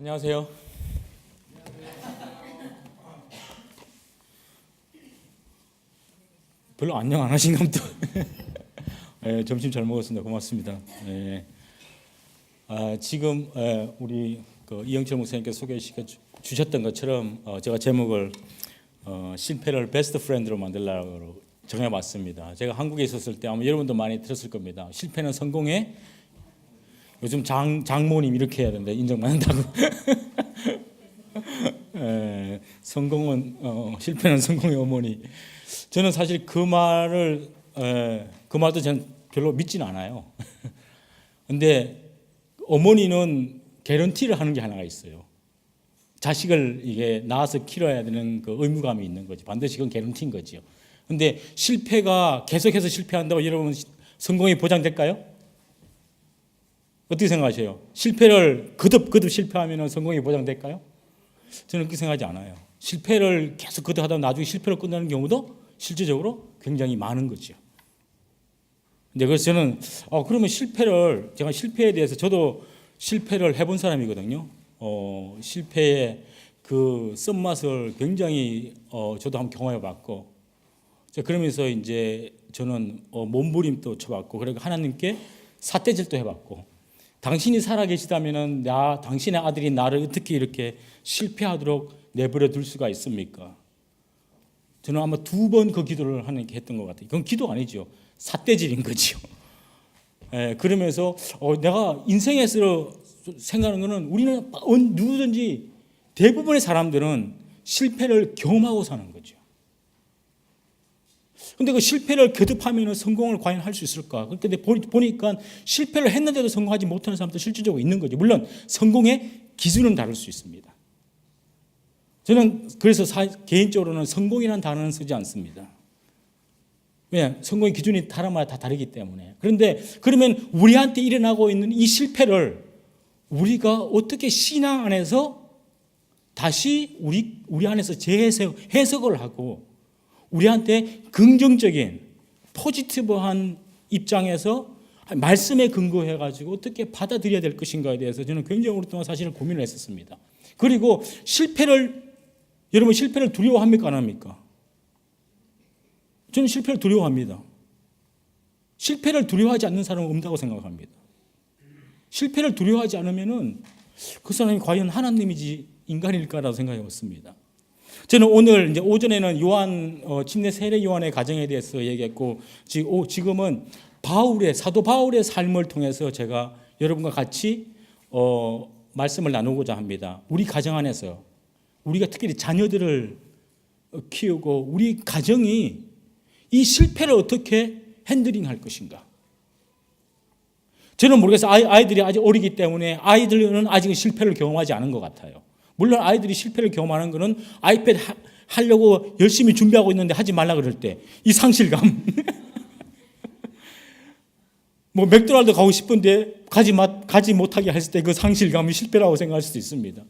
안녕하세요. 별로 안녕 안 하신가 보다. 예, 점심 잘 먹었습니다. 고맙습니다. 예. 지금 우리 이영철 목사님께서 소개시켜 주셨던 것처럼 제가 제목을 실패를 베스트 프렌드로 만들려고 정해봤습니다. 제가 한국에 있었을 때 아마 여러분도 많이 들었을 겁니다. 실패는 성공의 요즘 장모님 이렇게 해야 되는데 인정받는다고. 성공은 실패는 성공의 어머니. 저는 사실 그 말도 저는 별로 믿지는 않아요. 근데 어머니는 개런티를 하는 게 하나가 있어요. 자식을 이게 낳아서 키워야 되는 그 의무감이 있는 거지. 반드시 그건 개런티인 거지요. 근데 실패가 계속해서 실패한다고 여러분 성공이 보장될까요? 어떻게 생각하세요? 실패를 거듭 실패하면 성공이 보장될까요? 저는 그렇게 생각하지 않아요. 실패를 계속 거듭하다 나중에 실패로 끝나는 경우도 실질적으로 굉장히 많은 거죠. 근데 그래서 저는 그러면 제가 실패에 대해서 저도 실패를 해본 사람이거든요. 실패의 그 쓴맛을 굉장히 저도 한번 경험해봤고, 그러면서 이제 저는 몸부림도 쳐봤고, 그리고 하나님께 삿대질도 해봤고, 당신이 살아계시다면은 당신의 아들이 나를 어떻게 이렇게 실패하도록 내버려 둘 수가 있습니까? 저는 아마 2번 그 기도를 하나님께 했던 것 같아요. 그건 기도 아니죠. 삿대질인 거죠. 그러면서 내가 인생에서 생각하는 거는 우리는 누구든지 대부분의 사람들은 실패를 경험하고 사는 거죠. 근데 그 실패를 거듭하면 성공을 과연 할 수 있을까? 근데 보니까 실패를 했는데도 성공하지 못하는 사람도 실질적으로 있는 거죠. 물론 성공의 기준은 다를 수 있습니다. 저는 그래서 개인적으로는 성공이라는 단어는 쓰지 않습니다. 왜? 성공의 기준이 사람마다 다 다르기 때문에. 그런데 그러면 우리한테 일어나고 있는 이 실패를 우리가 어떻게 신앙 안에서 다시 우리 안에서 해석을 하고 우리한테 긍정적인 포지티브한 입장에서 말씀에 근거해가지고 어떻게 받아들여야 될 것인가에 대해서 저는 굉장히 오랫동안 사실은 고민을 했었습니다. 그리고 여러분 실패를 두려워합니까 안 합니까? 저는 실패를 두려워합니다. 실패를 두려워하지 않는 사람은 없다고 생각합니다. 실패를 두려워하지 않으면은 그 사람이 과연 하나님이지 인간일까라고 생각해 봤습니다. 저는 오늘 이제 오전에는 침례 세례 요한의 가정에 대해서 얘기했고, 지금은 사도 바울의 삶을 통해서 제가 여러분과 같이 말씀을 나누고자 합니다. 우리 가정 안에서 우리가 특히 자녀들을 키우고 우리 가정이 이 실패를 어떻게 핸들링할 것인가. 저는 모르겠어요. 아이들이 아직 어리기 때문에 아이들은 아직 실패를 경험하지 않은 것 같아요. 물론 아이들이 실패를 경험하는 것은 아이패드 하려고 열심히 준비하고 있는데 하지 말라 그럴 때 이 상실감. 맥도날드 가고 싶은데 가지 못하게 했을 때 그 상실감이 실패라고 생각할 수도 있습니다.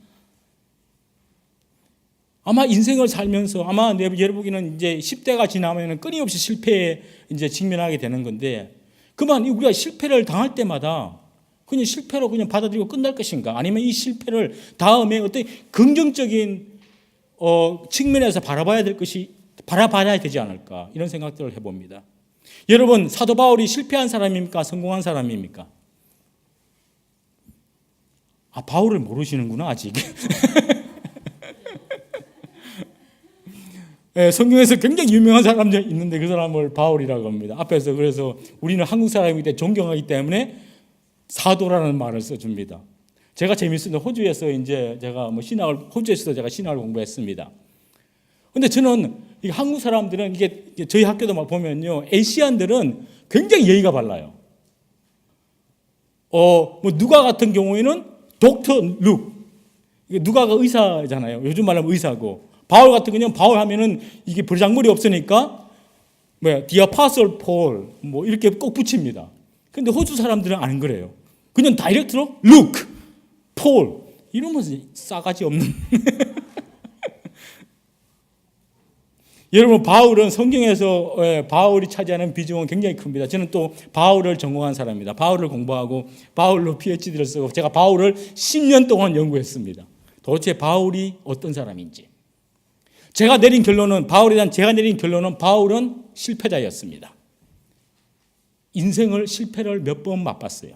아마 인생을 살면서 아마 여러분은 이제 10대가 지나면 끊임없이 실패에 이제 직면하게 되는 건데, 그만 우리가 실패를 당할 때마다 그냥 실패로 그냥 받아들이고 끝날 것인가? 아니면 이 실패를 다음에 어떤 긍정적인 측면에서 바라봐야 되지 않을까? 이런 생각들을 해봅니다. 여러분, 사도 바울이 실패한 사람입니까? 성공한 사람입니까? 바울을 모르시는구나, 아직. 성경에서 굉장히 유명한 사람이 있는데 그 사람을 바울이라고 합니다. 앞에서 그래서 우리는 한국 사람이기 때문에 존경하기 때문에 사도라는 말을 써줍니다. 제가 재밌습니다. 호주에서 이제 제가 호주에서도 제가 신학을 공부했습니다. 근데 저는 한국 사람들은 이게 저희 학교도 막 보면요, 아시안들은 굉장히 예의가 발라요. 누가 같은 경우에는 닥터 룩, 누가가 의사잖아요. 요즘 말하면 의사고. 바울 같은 경우는 바울 하면은 이게 버장머리 없으니까 The Apostle Paul 이렇게 꼭 붙입니다. 근데 호주 사람들은 안 그래요. 그냥 다이렉트로 Luke, Paul 이러면서 싸가지 없는. 여러분, 바울은 성경에서 바울이 차지하는 비중은 굉장히 큽니다. 저는 또 바울을 전공한 사람입니다. 바울을 공부하고 바울로 PhD를 쓰고 제가 바울을 10년 동안 연구했습니다. 도대체 바울이 어떤 사람인지. 제가 내린 결론은 바울은 실패자였습니다. 인생을 실패를 몇 번 맛봤어요.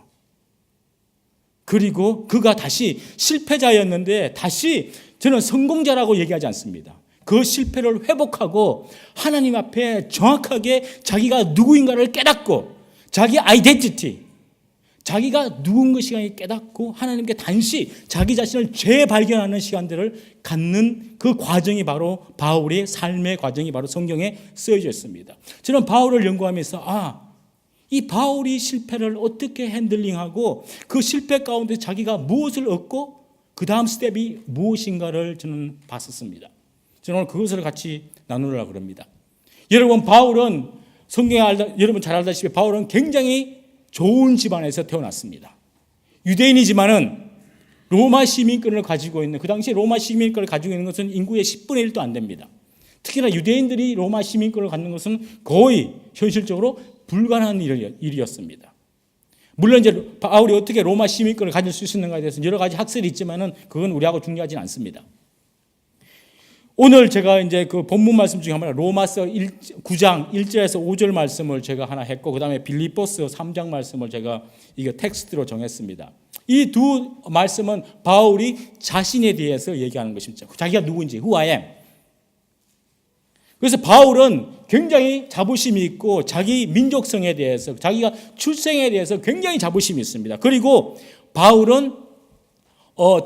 그리고 그가 다시 실패자였는데 다시 저는 성공자라고 얘기하지 않습니다. 그 실패를 회복하고 하나님 앞에 정확하게 자기가 누구인가를 깨닫고 자기 아이덴티티, 자기가 누군 것인가를 깨닫고 하나님께 단시 자기 자신을 재발견하는 시간들을 갖는 그 과정이 바로 바울의 삶의 과정이 바로 성경에 쓰여져 있습니다. 저는 바울을 연구하면서 이 바울이 실패를 어떻게 핸들링하고 그 실패 가운데 자기가 무엇을 얻고 그 다음 스텝이 무엇인가를 저는 봤었습니다. 저는 오늘 그것을 같이 나누려고 합니다. 여러분, 바울은 여러분 잘 알다시피 바울은 굉장히 좋은 집안에서 태어났습니다. 유대인이지만은 로마 시민권을 가지고 있는, 그 당시 로마 시민권을 가지고 있는 것은 인구의 10분의 1도 안 됩니다. 특히나 유대인들이 로마 시민권을 갖는 것은 거의 현실적으로 불가능한 일이었습니다. 물론 이제 바울이 어떻게 로마 시민권을 가질 수 있었는가에 대해서 여러 가지 학설이 있지만은 그건 우리하고 중요하진 않습니다. 오늘 제가 이제 그 본문 말씀 중에 하나 로마서 9장 1절에서 5절 말씀을 제가 하나 했고, 그 다음에 빌립보서 3장 말씀을 제가 이거 텍스트로 정했습니다. 이 두 말씀은 바울이 자신에 대해서 얘기하는 것입니다. 자기가 누구인지, who I am. 그래서 바울은 굉장히 자부심이 있고 자기 민족성에 대해서, 자기가 출생에 대해서 굉장히 자부심이 있습니다. 그리고 바울은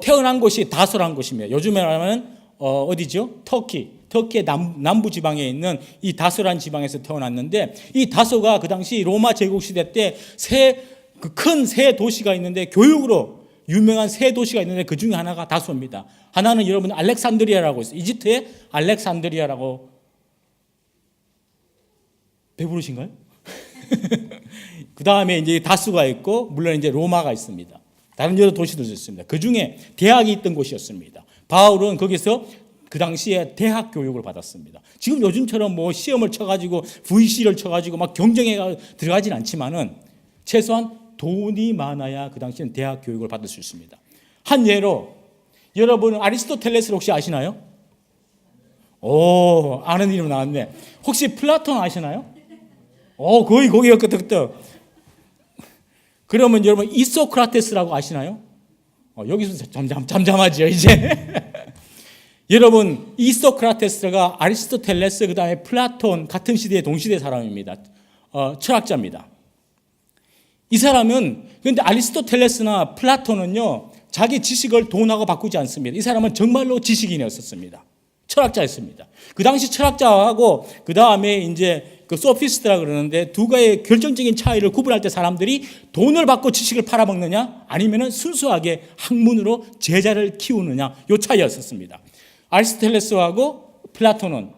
태어난 곳이 다소란 곳입니다. 요즘에 말하면 어디죠? 터키의 남부 지방에 있는 이 다소란 지방에서 태어났는데, 이 다소가 그 당시 로마 제국 시대 때 큰 세 도시가 있는데, 교육으로 유명한 세 도시가 있는데 그 중에 하나가 다소입니다. 하나는 여러분 알렉산드리아라고 있어요. 이집트의 알렉산드리아라고. 배부르신가요? 그 다음에 이제 다수가 있고, 물론 이제 로마가 있습니다. 다른 여러 도시들도 있습니다. 그 중에 대학이 있던 곳이었습니다. 바울은 거기서 그 당시에 대학 교육을 받았습니다. 지금 요즘처럼 뭐 시험을 쳐가지고 VC를 쳐가지고 막 경쟁에 들어가진 않지만은 최소한 돈이 많아야 그 당시에는 대학 교육을 받을 수 있습니다. 한 예로 여러분 아리스토텔레스를 혹시 아시나요? 오, 아는 이름 나왔네. 혹시 플라톤 아시나요? 거의 거기였거든. 그러면 여러분 이소크라테스라고 아시나요? 여기서 잠잠하지요 이제. 여러분 이소크라테스가 아리스토텔레스 그다음에 플라톤 같은 시대의 동시대 사람입니다. 철학자입니다. 이 사람은, 그런데 아리스토텔레스나 플라톤은요 자기 지식을 돈하고 바꾸지 않습니다. 이 사람은 정말로 지식인이었습니다. 철학자였습니다. 그 당시 철학자하고 그 다음에 이제 그 소피스트라 그러는데 두 가지의 결정적인 차이를 구분할 때 사람들이 돈을 받고 지식을 팔아먹느냐 아니면은 순수하게 학문으로 제자를 키우느냐, 요 차이였었습니다. 아리스토텔레스하고 플라톤은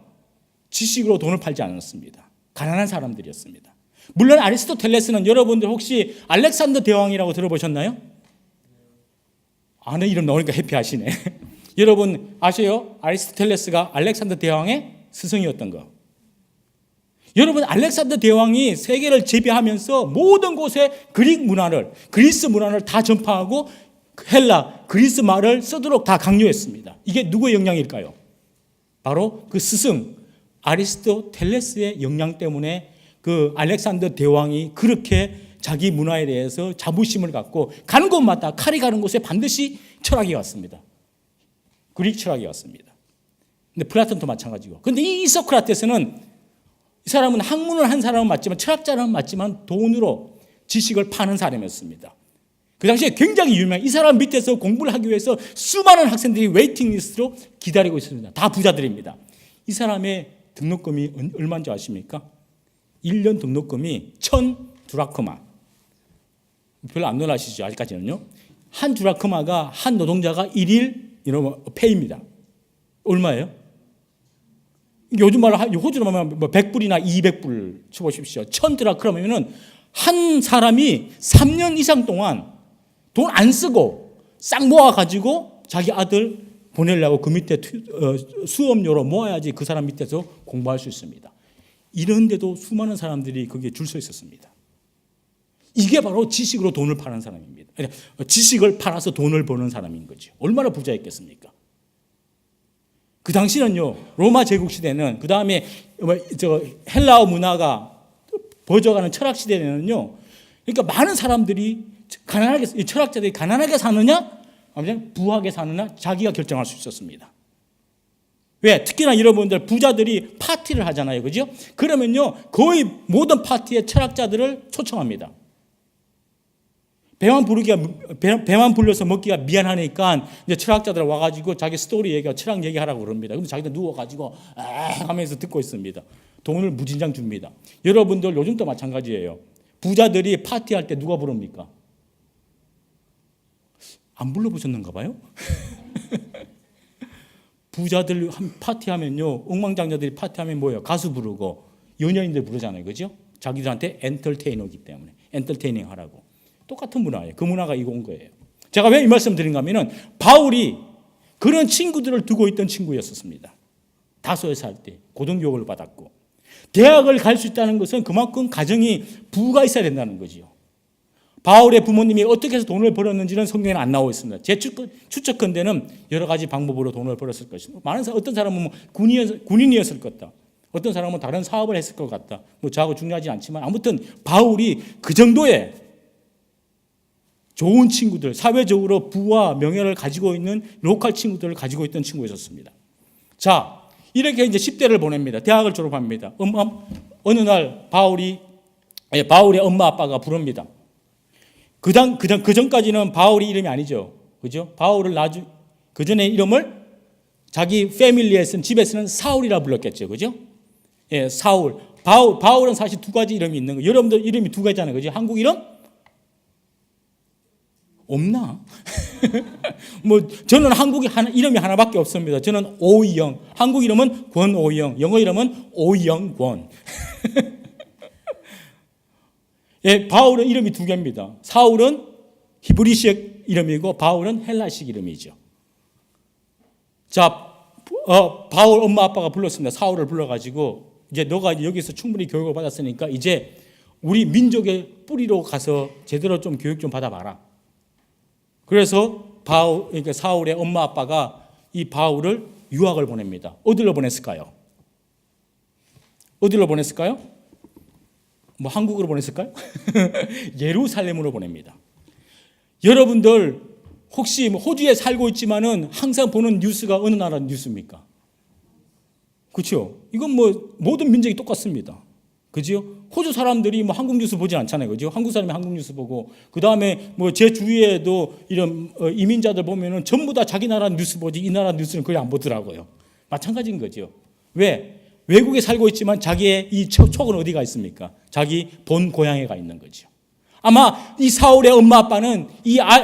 지식으로 돈을 팔지 않았습니다. 가난한 사람들이었습니다. 물론 아리스토텔레스는 여러분들 혹시 알렉산더 대왕이라고 들어보셨나요? 아는 이름 나오니까 해피하시네. 여러분 아세요? 아리스토텔레스가 알렉산더 대왕의 스승이었던 거. 여러분 알렉산더 대왕이 세계를 제비하면서 모든 곳에 그리스 문화를 다 전파하고 헬라, 그리스 말을 쓰도록 다 강요했습니다. 이게 누구의 영향일까요? 바로 그 스승 아리스토텔레스의 영향 때문에 그 알렉산더 대왕이 그렇게 자기 문화에 대해서 자부심을 갖고 가는 곳마다 칼이 가는 곳에 반드시 철학이 왔습니다. 그리스 철학이 왔습니다. 근데 플라톤도 마찬가지고. 그런데 이 소크라테스는, 이 사람은 학문을 한 사람은 맞지만 철학자는 맞지만 돈으로 지식을 파는 사람이었습니다. 그 당시에 굉장히 유명한, 이 사람 밑에서 공부를 하기 위해서 수많은 학생들이 웨이팅 리스트로 기다리고 있습니다. 다 부자들입니다. 이 사람의 등록금이 얼마인지 아십니까? 1년 등록금이 1,000 드라크마. 별로 안 놀라시죠? 아직까지는요. 한 드라크마가 한 노동자가 1일 페이입니다. 얼마예요? 요즘 말로 호주로 하면 100불이나 200불 쳐보십시오. 1,000 드라크마면은 한 사람이 3년 이상 동안 돈 안 쓰고 싹 모아가지고 자기 아들 보내려고 그 밑에 수업료로 모아야지 그 사람 밑에서 공부할 수 있습니다. 이런데도 수많은 사람들이 거기에 줄 서 있었습니다. 이게 바로 지식으로 돈을 파는 사람입니다. 지식을 팔아서 돈을 버는 사람인 거죠. 얼마나 부자였겠습니까? 그 당시는요, 로마 제국 시대는, 그 다음에 헬라어 문화가 버져가는 철학 시대에는요, 그러니까 많은 사람들이 가난하게, 철학자들이 가난하게 사느냐, 아니면 부하게 사느냐, 자기가 결정할 수 있었습니다. 왜? 특히나 여러분들 부자들이 파티를 하잖아요. 그죠? 그러면요, 거의 모든 파티에 철학자들을 초청합니다. 배만 불려서 먹기가 미안하니까 이제 철학자들 와가지고 자기 스토리 얘기하고 철학 얘기하라고 그럽니다. 그럼 자기들 누워가지고 하면서 듣고 있습니다. 돈을 무진장 줍니다. 여러분들 요즘도 마찬가지예요. 부자들이 파티할 때 누가 부릅니까? 안 불러보셨는가 봐요? 부자들 파티하면요, 억만장자들이 파티하면 뭐예요? 가수 부르고 연예인들 부르잖아요. 그죠? 자기들한테 엔터테이너이기 때문에 엔터테이닝 하라고. 똑같은 문화예요. 그 문화가 이거 온 거예요. 제가 왜 이 말씀 드린가 하면은 바울이 그런 친구들을 두고 있던 친구였었습니다. 다소에 살 때 고등교육을 받았고 대학을 갈 수 있다는 것은 그만큼 가정이 부가 있어야 된다는 거지요. 바울의 부모님이 어떻게 해서 돈을 벌었는지는 성경에는 안 나오고 있습니다. 제 추측컨대는 여러 가지 방법으로 돈을 벌었을 것입니다. 어떤 사람은 뭐 군인이었을 것 같다. 어떤 사람은 다른 사업을 했을 것 같다. 뭐 저하고 중요하지 않지만 아무튼 바울이 그 정도의 좋은 친구들, 사회적으로 부와 명예를 가지고 있는 로컬 친구들을 가지고 있던 친구였었습니다. 자, 이렇게 이제 10대를 보냅니다. 대학을 졸업합니다. 어느 날 바울의 엄마 아빠가 부릅니다. 그 전까지는 바울이 이름이 아니죠. 그죠? 바울을 그 전에 이름을 자기 패밀리에서는, 집에서는 사울이라 불렀겠죠. 그죠? 예, 사울. 바울은 사실 두 가지 이름이 있는 거예요. 여러분들 이름이 두 가지잖아요. 그죠? 한국 이름? 없나? 뭐 저는 한국에 이름이 하나밖에 없습니다. 저는 오이영. 한국 이름은 권오영. 영어 이름은 오이영권. 예, 바울은 이름이 두 개입니다. 사울은 히브리식 이름이고 바울은 헬라식 이름이죠. 자, 바울 엄마 아빠가 불렀습니다. 사울을 불러가지고 이제 너가 여기서 충분히 교육을 받았으니까 이제 우리 민족의 뿌리로 가서 제대로 좀 교육 좀 받아봐라. 그래서 그러니까 사울의 엄마 아빠가 이 바울을 유학을 보냅니다. 어디로 보냈을까요? 어디로 보냈을까요? 뭐 한국으로 보냈을까요? 예루살렘으로 보냅니다. 여러분들 혹시 호주에 살고 있지만은 항상 보는 뉴스가 어느 나라 뉴스입니까? 그렇죠? 이건 뭐 모든 민족이 똑같습니다. 그죠? 호주 사람들이 뭐 한국 뉴스 보지 않잖아요. 그죠? 한국 사람이 한국 뉴스 보고, 그 다음에 뭐 제 주위에도 이런 이민자들 보면은 전부 다 자기 나라 뉴스 보지 이 나라 뉴스는 거의 안 보더라고요. 마찬가지인 거죠. 왜? 외국에 살고 있지만 자기의 이 촉은 어디가 있습니까? 자기 본 고향에 가 있는 거죠. 아마 이 사울의 엄마 아빠는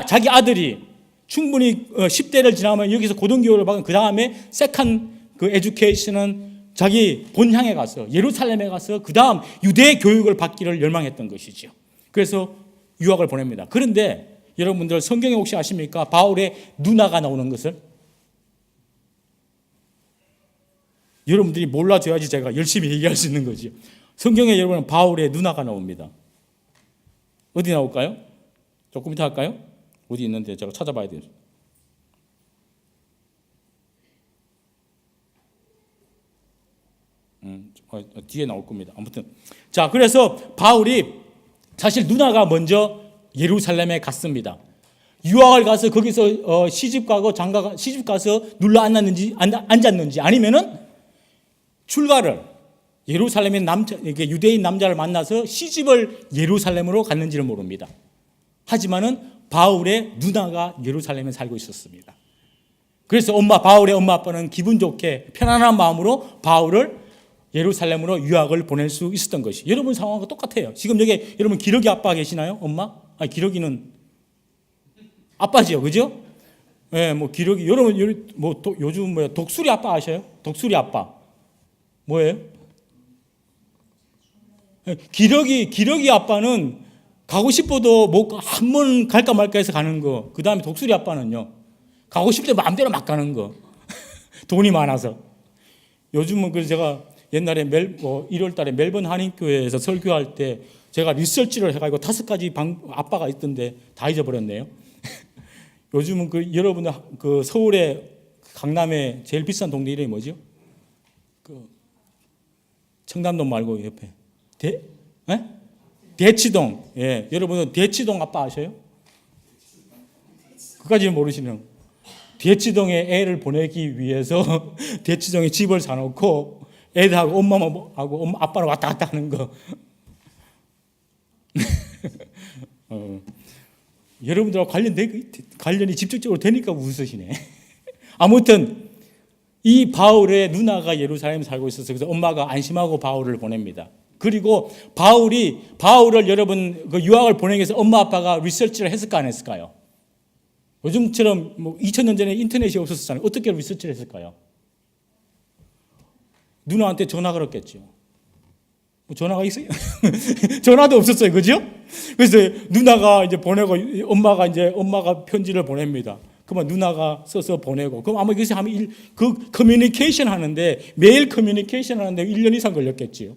자기 아들이 충분히 10대를 지나면 여기서 고등교육을 받은 그 다음에 세컨 그 에듀케이션은 자기 본향에 가서 예루살렘에 가서 그 다음 유대 교육을 받기를 열망했던 것이죠. 그래서 유학을 보냅니다. 그런데 여러분들 성경에 혹시 아십니까? 바울의 누나가 나오는 것을? 여러분들이 몰라줘야지 제가 열심히 얘기할 수 있는 거죠. 성경에 여러분 바울의 누나가 나옵니다. 어디 나올까요? 조금 이따 할까요? 어디 있는데 제가 찾아봐야 돼요. 뒤에 나올 겁니다. 아무튼 자, 그래서 바울이 사실 누나가 먼저 예루살렘에 갔습니다. 유학을 가서 거기서 시집 가서 눌러 앉았는지 아니면은 출가를 예루살렘의 유대인 남자를 만나서 시집을 예루살렘으로 갔는지를 모릅니다. 하지만은 바울의 누나가 예루살렘에 살고 있었습니다. 그래서 바울의 엄마 아빠는 기분 좋게 편안한 마음으로 바울을 예루살렘으로 유학을 보낼 수 있었던 것이. 여러분 상황과 똑같아요. 지금 여기 여러분 기러기 아빠 계시나요? 엄마? 아니, 기러기는 아빠지요, 그죠? 예, 뭐 기러기 여러분 요즘 뭐야 독수리 아빠 아셔요? 독수리 아빠 뭐예요? 기러기 아빠는 가고 싶어도 한 번 갈까 말까 해서 가는 거. 그 다음에 독수리 아빠는요, 가고 싶을 때 마음대로 막 가는 거. 돈이 많아서. 요즘은 그 제가 옛날에 1월 달에 멜번 한인교회에서 설교할 때 제가 리서치를 해가지고 5가지 아빠가 있던데 다 잊어버렸네요. 요즘은 그 여러분들 그 서울의 강남에 제일 비싼 동네 이름이 뭐죠? 그 청담동 말고 옆에 대치동. 예, 여러분은 대치동 아빠 아셔요? 그까지는 모르시는. 대치동에 애를 보내기 위해서 대치동에 집을 사놓고 애들하고 엄마하고 아빠랑 왔다 갔다 하는 거. 여러분들하고 관련이 직접적으로 되니까 웃으시네. 아무튼 이 바울의 누나가 예루살렘에 살고 있어서 그래서 엄마가 안심하고 바울을 보냅니다. 그리고 바울을 여러분 그 유학을 보내기 위해서 엄마 아빠가 리서치를 했을까 안 했을까요? 요즘처럼 2000년 전에 인터넷이 없었잖아요. 어떻게 리서치를 했을까요? 누나한테 전화 걸었겠죠. 전화가 있어요? 전화도 없었어요. 그죠? 그래서 누나가 이제 보내고 엄마가 편지를 보냅니다. 그러면 누나가 써서 보내고 그럼 아마 여기서 하면 그 커뮤니케이션 하는데 매일 커뮤니케이션 하는데 1년 이상 걸렸겠지요.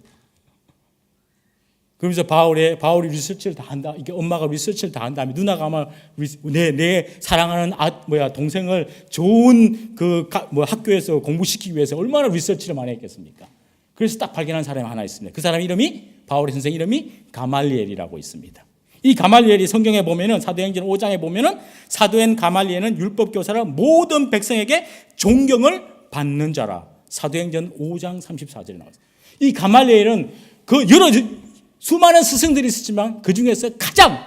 그러면서 바울이 리서치를 다 한다. 이게 엄마가 리서치를 다 한 다음에 누나가 아마 내 사랑하는 동생을 좋은 학교에서 공부시키기 위해서 얼마나 리서치를 많이 했겠습니까? 그래서 딱 발견한 사람이 하나 있습니다. 그 사람 바울의 선생 이름이 가말리엘이라고 있습니다. 이 가말리엘이 성경에 보면은 사도행전 5장에 보면은 사도인 가말리엘은 율법 교사라 모든 백성에게 존경을 받는 자라. 사도행전 5장 34절에 나와요. 이 가말리엘은 수많은 스승들이 있었지만 그 중에서 가장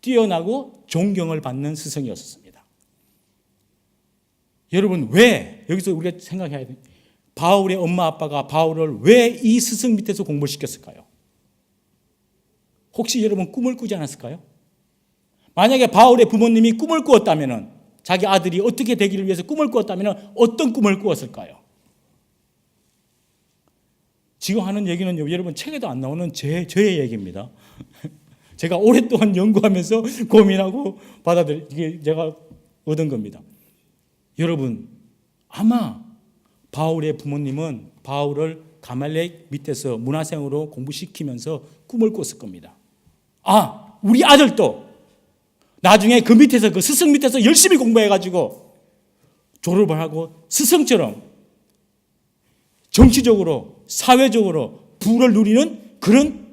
뛰어나고 존경을 받는 스승이었습니다. 여러분 왜 여기서 우리가 생각해야 돼요? 바울의 엄마 아빠가 바울을 왜 이 스승 밑에서 공부를 시켰을까요? 혹시 여러분 꿈을 꾸지 않았을까요? 만약에 바울의 부모님이 꿈을 꾸었다면 자기 아들이 어떻게 되기를 위해서 꿈을 꾸었다면 어떤 꿈을 꾸었을까요? 지금 하는 얘기는 여러분 책에도 안 나오는 저의 얘기입니다. 제가 오랫동안 연구하면서 고민하고 이게 제가 얻은 겁니다. 여러분 아마 바울의 부모님은 바울을 가말리엘 밑에서 문화생으로 공부시키면서 꿈을 꿨을 겁니다. 우리 아들도 나중에 그 밑에서 그 스승 밑에서 열심히 공부해가지고 졸업을 하고 스승처럼 정치적으로 사회적으로 부를 누리는 그런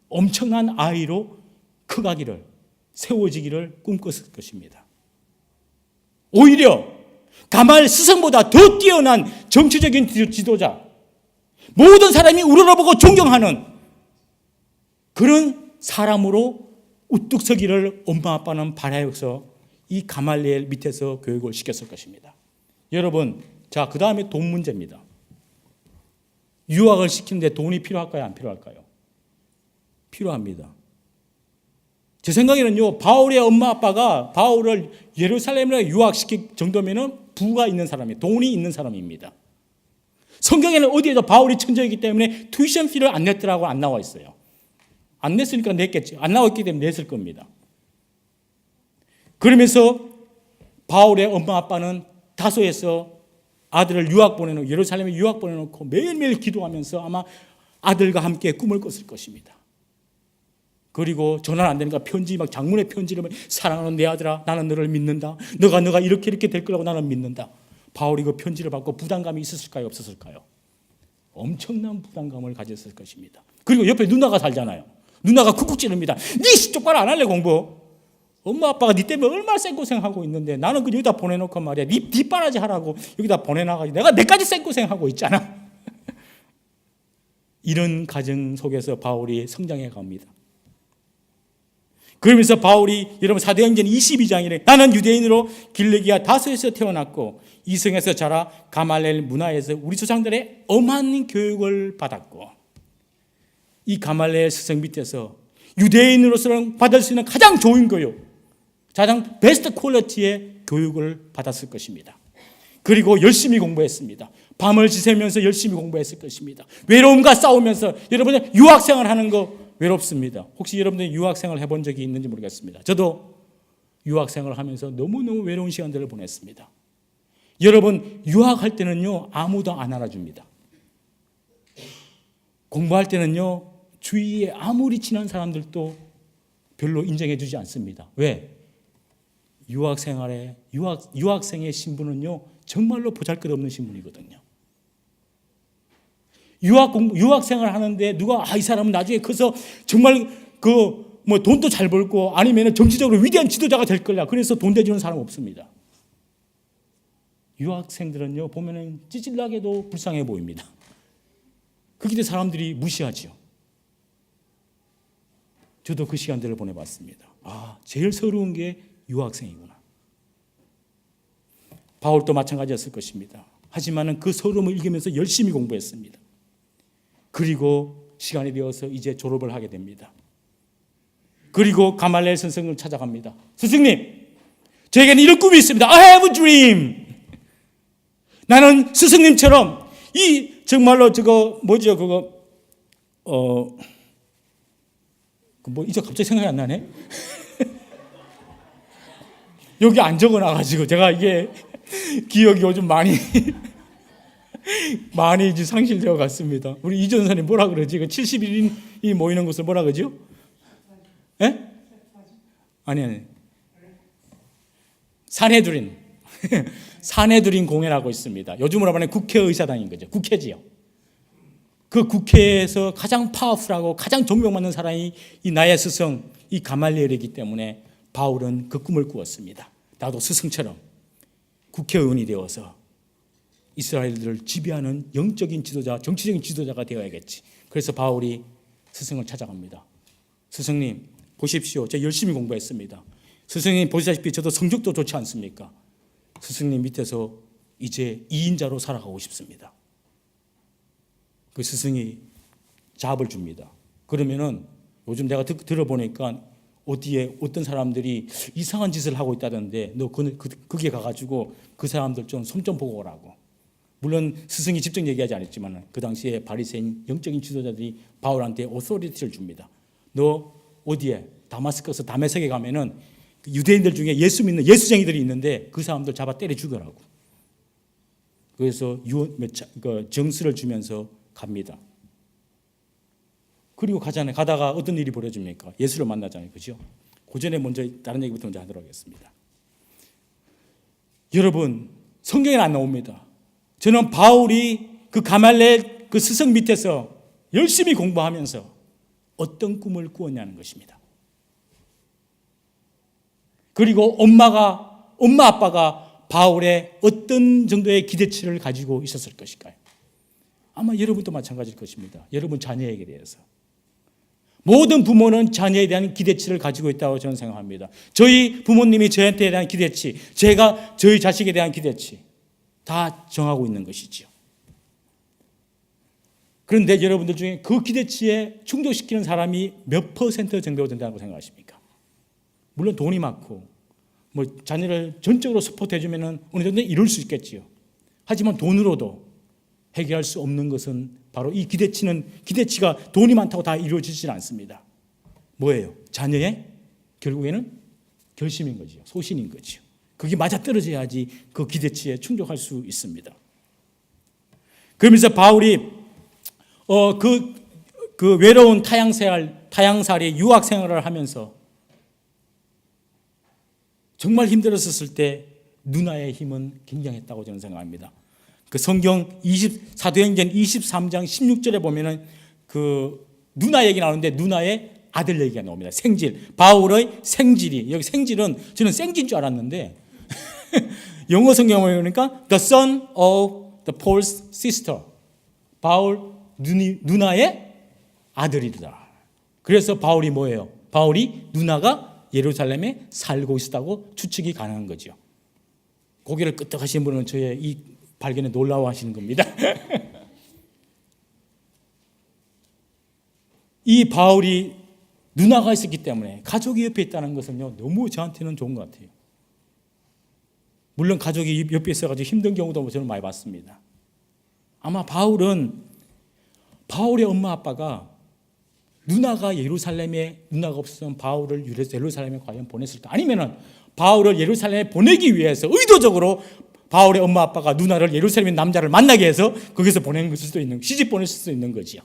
엄청난 아이로 커가기를 세워지기를 꿈꿨을 것입니다. 오히려 가말 스승보다 더 뛰어난 정치적인 지도자, 모든 사람이 우러러보고 존경하는 그런 사람으로 우뚝 서기를 엄마 아빠는 바라여서 이 가말리엘 밑에서 교육을 시켰을 것입니다. 여러분, 자, 그 다음에 돈 문제입니다. 유학을 시키는데 돈이 필요할까요? 안 필요할까요? 필요합니다. 제 생각에는요, 바울의 엄마 아빠가 바울을 예루살렘으로 유학시킬 정도면은 부가 있는 사람이에요. 돈이 있는 사람입니다. 성경에는 어디에도 바울이 천재이기 때문에 튜이션 피를 안 냈더라고 안 나와 있어요. 안 냈으니까 냈겠지. 안 나왔기 때문에 냈을 겁니다. 그러면서 바울의 엄마 아빠는 다소에서 아들을 예루살렘에 유학 보내놓고 매일매일 기도하면서 아마 아들과 함께 꿈을 꿨을 것입니다. 그리고 전화 안 되니까 장문의 편지를 사랑하는 내 아들아 나는 너를 믿는다. 너가 이렇게 될 거라고 나는 믿는다. 바울이 그 편지를 받고 부담감이 있었을까요? 없었을까요? 엄청난 부담감을 가졌을 것입니다. 그리고 옆에 누나가 살잖아요. 누나가 쿡쿡 찌릅니다. 니 똑바로 안 할래 공부? 엄마 아빠가 니 때문에 얼마나 생고생하고 있는데 나는 여기다 보내놓고 말이야. 니 뒷바라지 하라고 여기다 보내놔가지고 내가 내까지 생고생하고 있잖아. 이런 가정 속에서 바울이 성장해 갑니다. 그러면서 바울이 여러분 사도행전 22장이래. 나는 유대인으로 길르기아 다소에서 태어났고 이성에서 자라 가말리엘 문화에서 우리 조상들의 엄한 교육을 받았고 이 가말리엘 스승 밑에서 유대인으로서는 받을 수 있는 가장 좋은 교육, 가장 베스트 퀄리티의 교육을 받았을 것입니다. 그리고 열심히 공부했습니다. 밤을 지새면서 열심히 공부했을 것입니다. 외로움과 싸우면서 여러분 유학생활 하는 거 외롭습니다. 혹시 여러분들이 유학생활 해본 적이 있는지 모르겠습니다. 저도 유학생활을 하면서 너무너무 외로운 시간들을 보냈습니다. 여러분, 유학할 때는요, 아무도 안 알아줍니다. 공부할 때는요, 주위에 아무리 친한 사람들도 별로 인정해 주지 않습니다. 왜? 유학생의 신분은요, 정말로 보잘것없는 신분이거든요. 유학생활 하는데 누가 이 사람은 나중에 커서 정말 돈도 잘 벌고 아니면 정치적으로 위대한 지도자가 될 거야. 그래서 돈 대주는 사람 없습니다. 유학생들은요, 보면은 찌질나게도 불쌍해 보입니다. 그렇기 때문에 사람들이 무시하죠. 저도 그 시간들을 보내봤습니다. 제일 서러운 게 유학생이구나. 바울도 마찬가지였을 것입니다. 하지만은 그 서러움을 이기면서 열심히 공부했습니다. 그리고 시간이 되어서 이제 졸업을 하게 됩니다. 그리고 가말리엘 선생을 찾아갑니다. 스승님, 저에게는 이런 꿈이 있습니다. I have a dream. 나는 스승님처럼 정말로 이제 갑자기 생각이 안 나네. 여기 안 적어놔가지고 제가 이게 기억이 요즘 많이 이제 상실되어 갔습니다. 우리 이전선이 뭐라 그러지? 71인이 모이는 것을 뭐라 그러죠? 예? 아니. 사내들인 공회라고 있습니다. 요즘으로 말하면 국회의사당인 거죠. 국회지요. 그 국회에서 가장 파워풀하고 가장 존경받는 사람이 이 나의 스승, 이 가말리엘이기 때문에 바울은 그 꿈을 꾸었습니다. 나도 스승처럼 국회의원이 되어서 이스라엘들을 지배하는 영적인 지도자, 정치적인 지도자가 되어야겠지. 그래서 바울이 스승을 찾아갑니다. 스승님, 보십시오. 제가 열심히 공부했습니다. 스승님 보시다시피 저도 성적도 좋지 않습니까? 스승님 밑에서 이제 2인자로 살아가고 싶습니다. 그 스승이 잡을 줍니다. 그러면은 요즘 내가 들어보니까 어디에 어떤 사람들이 이상한 짓을 하고 있다던데 너 거기에 가가지고 그 사람들 좀 손 좀 보고 오라고. 물론 스승이 직접 얘기하지 않았지만 그 당시에 바리새인 영적인 지도자들이 바울한테 오소리티를 줍니다. 너 어디에 다마스커스 다메섹에 가면은 유대인들 중에 예수 믿는 예수쟁이들이 있는데 그 사람들 잡아 때려 죽여라고. 그래서 정수를 주면서 갑니다. 그리고 가다가 어떤 일이 벌어집니까? 예수를 만나잖아요. 그죠? 그 전에 먼저 다른 얘기부터 먼저 하도록 하겠습니다. 여러분, 성경에는 안 나옵니다. 저는 바울이 그 가말리엘 그 스승 밑에서 열심히 공부하면서 어떤 꿈을 꾸었냐는 것입니다. 그리고 엄마 아빠가 바울의 어떤 정도의 기대치를 가지고 있었을 것일까요? 아마 여러분도 마찬가지일 것입니다. 여러분 자녀에게 대해서. 모든 부모는 자녀에 대한 기대치를 가지고 있다고 저는 생각합니다. 저희 부모님이 저한테 대한 기대치, 제가 저희 자식에 대한 기대치 다 정하고 있는 것이죠. 그런데 여러분들 중에 그 기대치에 충족시키는 사람이 몇 퍼센트 정도 된다고 생각하십니까? 물론 돈이 많고 자녀를 전적으로 서포트해 주면은 어느 정도 이룰 수 있겠지요. 하지만 돈으로도 해결할 수 없는 것은 바로 이 기대치가 돈이 많다고 다 이루어지지 않습니다. 뭐예요? 자녀의 결국에는 결심인 거죠. 소신인 거죠. 그게 맞아떨어져야지 그 기대치에 충족할 수 있습니다. 그러면서 바울이 그 외로운 타향살이 유학 생활을 하면서 정말 힘들었을 때 누나의 힘은 굉장했다고 저는 생각합니다. 그 성경 사도행전 23장 16절에 보면은 그 누나 얘기 나오는데 누나의 아들 얘기가 나옵니다. 생질. 바울의 생질이. 여기 생질은 저는 생진 줄 알았는데 영어 성경을 보니까 the son of the Paul's sister. 바울 누나의 아들이다. 그래서 바울이 뭐예요? 바울이 누나가 예루살렘에 살고 있었다고 추측이 가능한 거죠. 고개를 끄덕하시는 분은 저의 이 발견에 놀라워하시는 겁니다. 이 바울이 누나가 있었기 때문에 가족이 옆에 있다는 것은요 너무 저한테는 좋은 것 같아요. 물론 가족이 옆에 있어가지고 힘든 경우도 저는 많이 봤습니다. 아마 바울의 엄마 아빠가 누나가 없으면 바울을 예루살렘에 과연 보냈을까? 아니면은 바울을 예루살렘에 보내기 위해서 의도적으로 바울의 엄마 아빠가 누나를 예루살렘의 남자를 만나게 해서 거기서 보낼 수도 있는, 시집 보낼 수도 있는 거지요.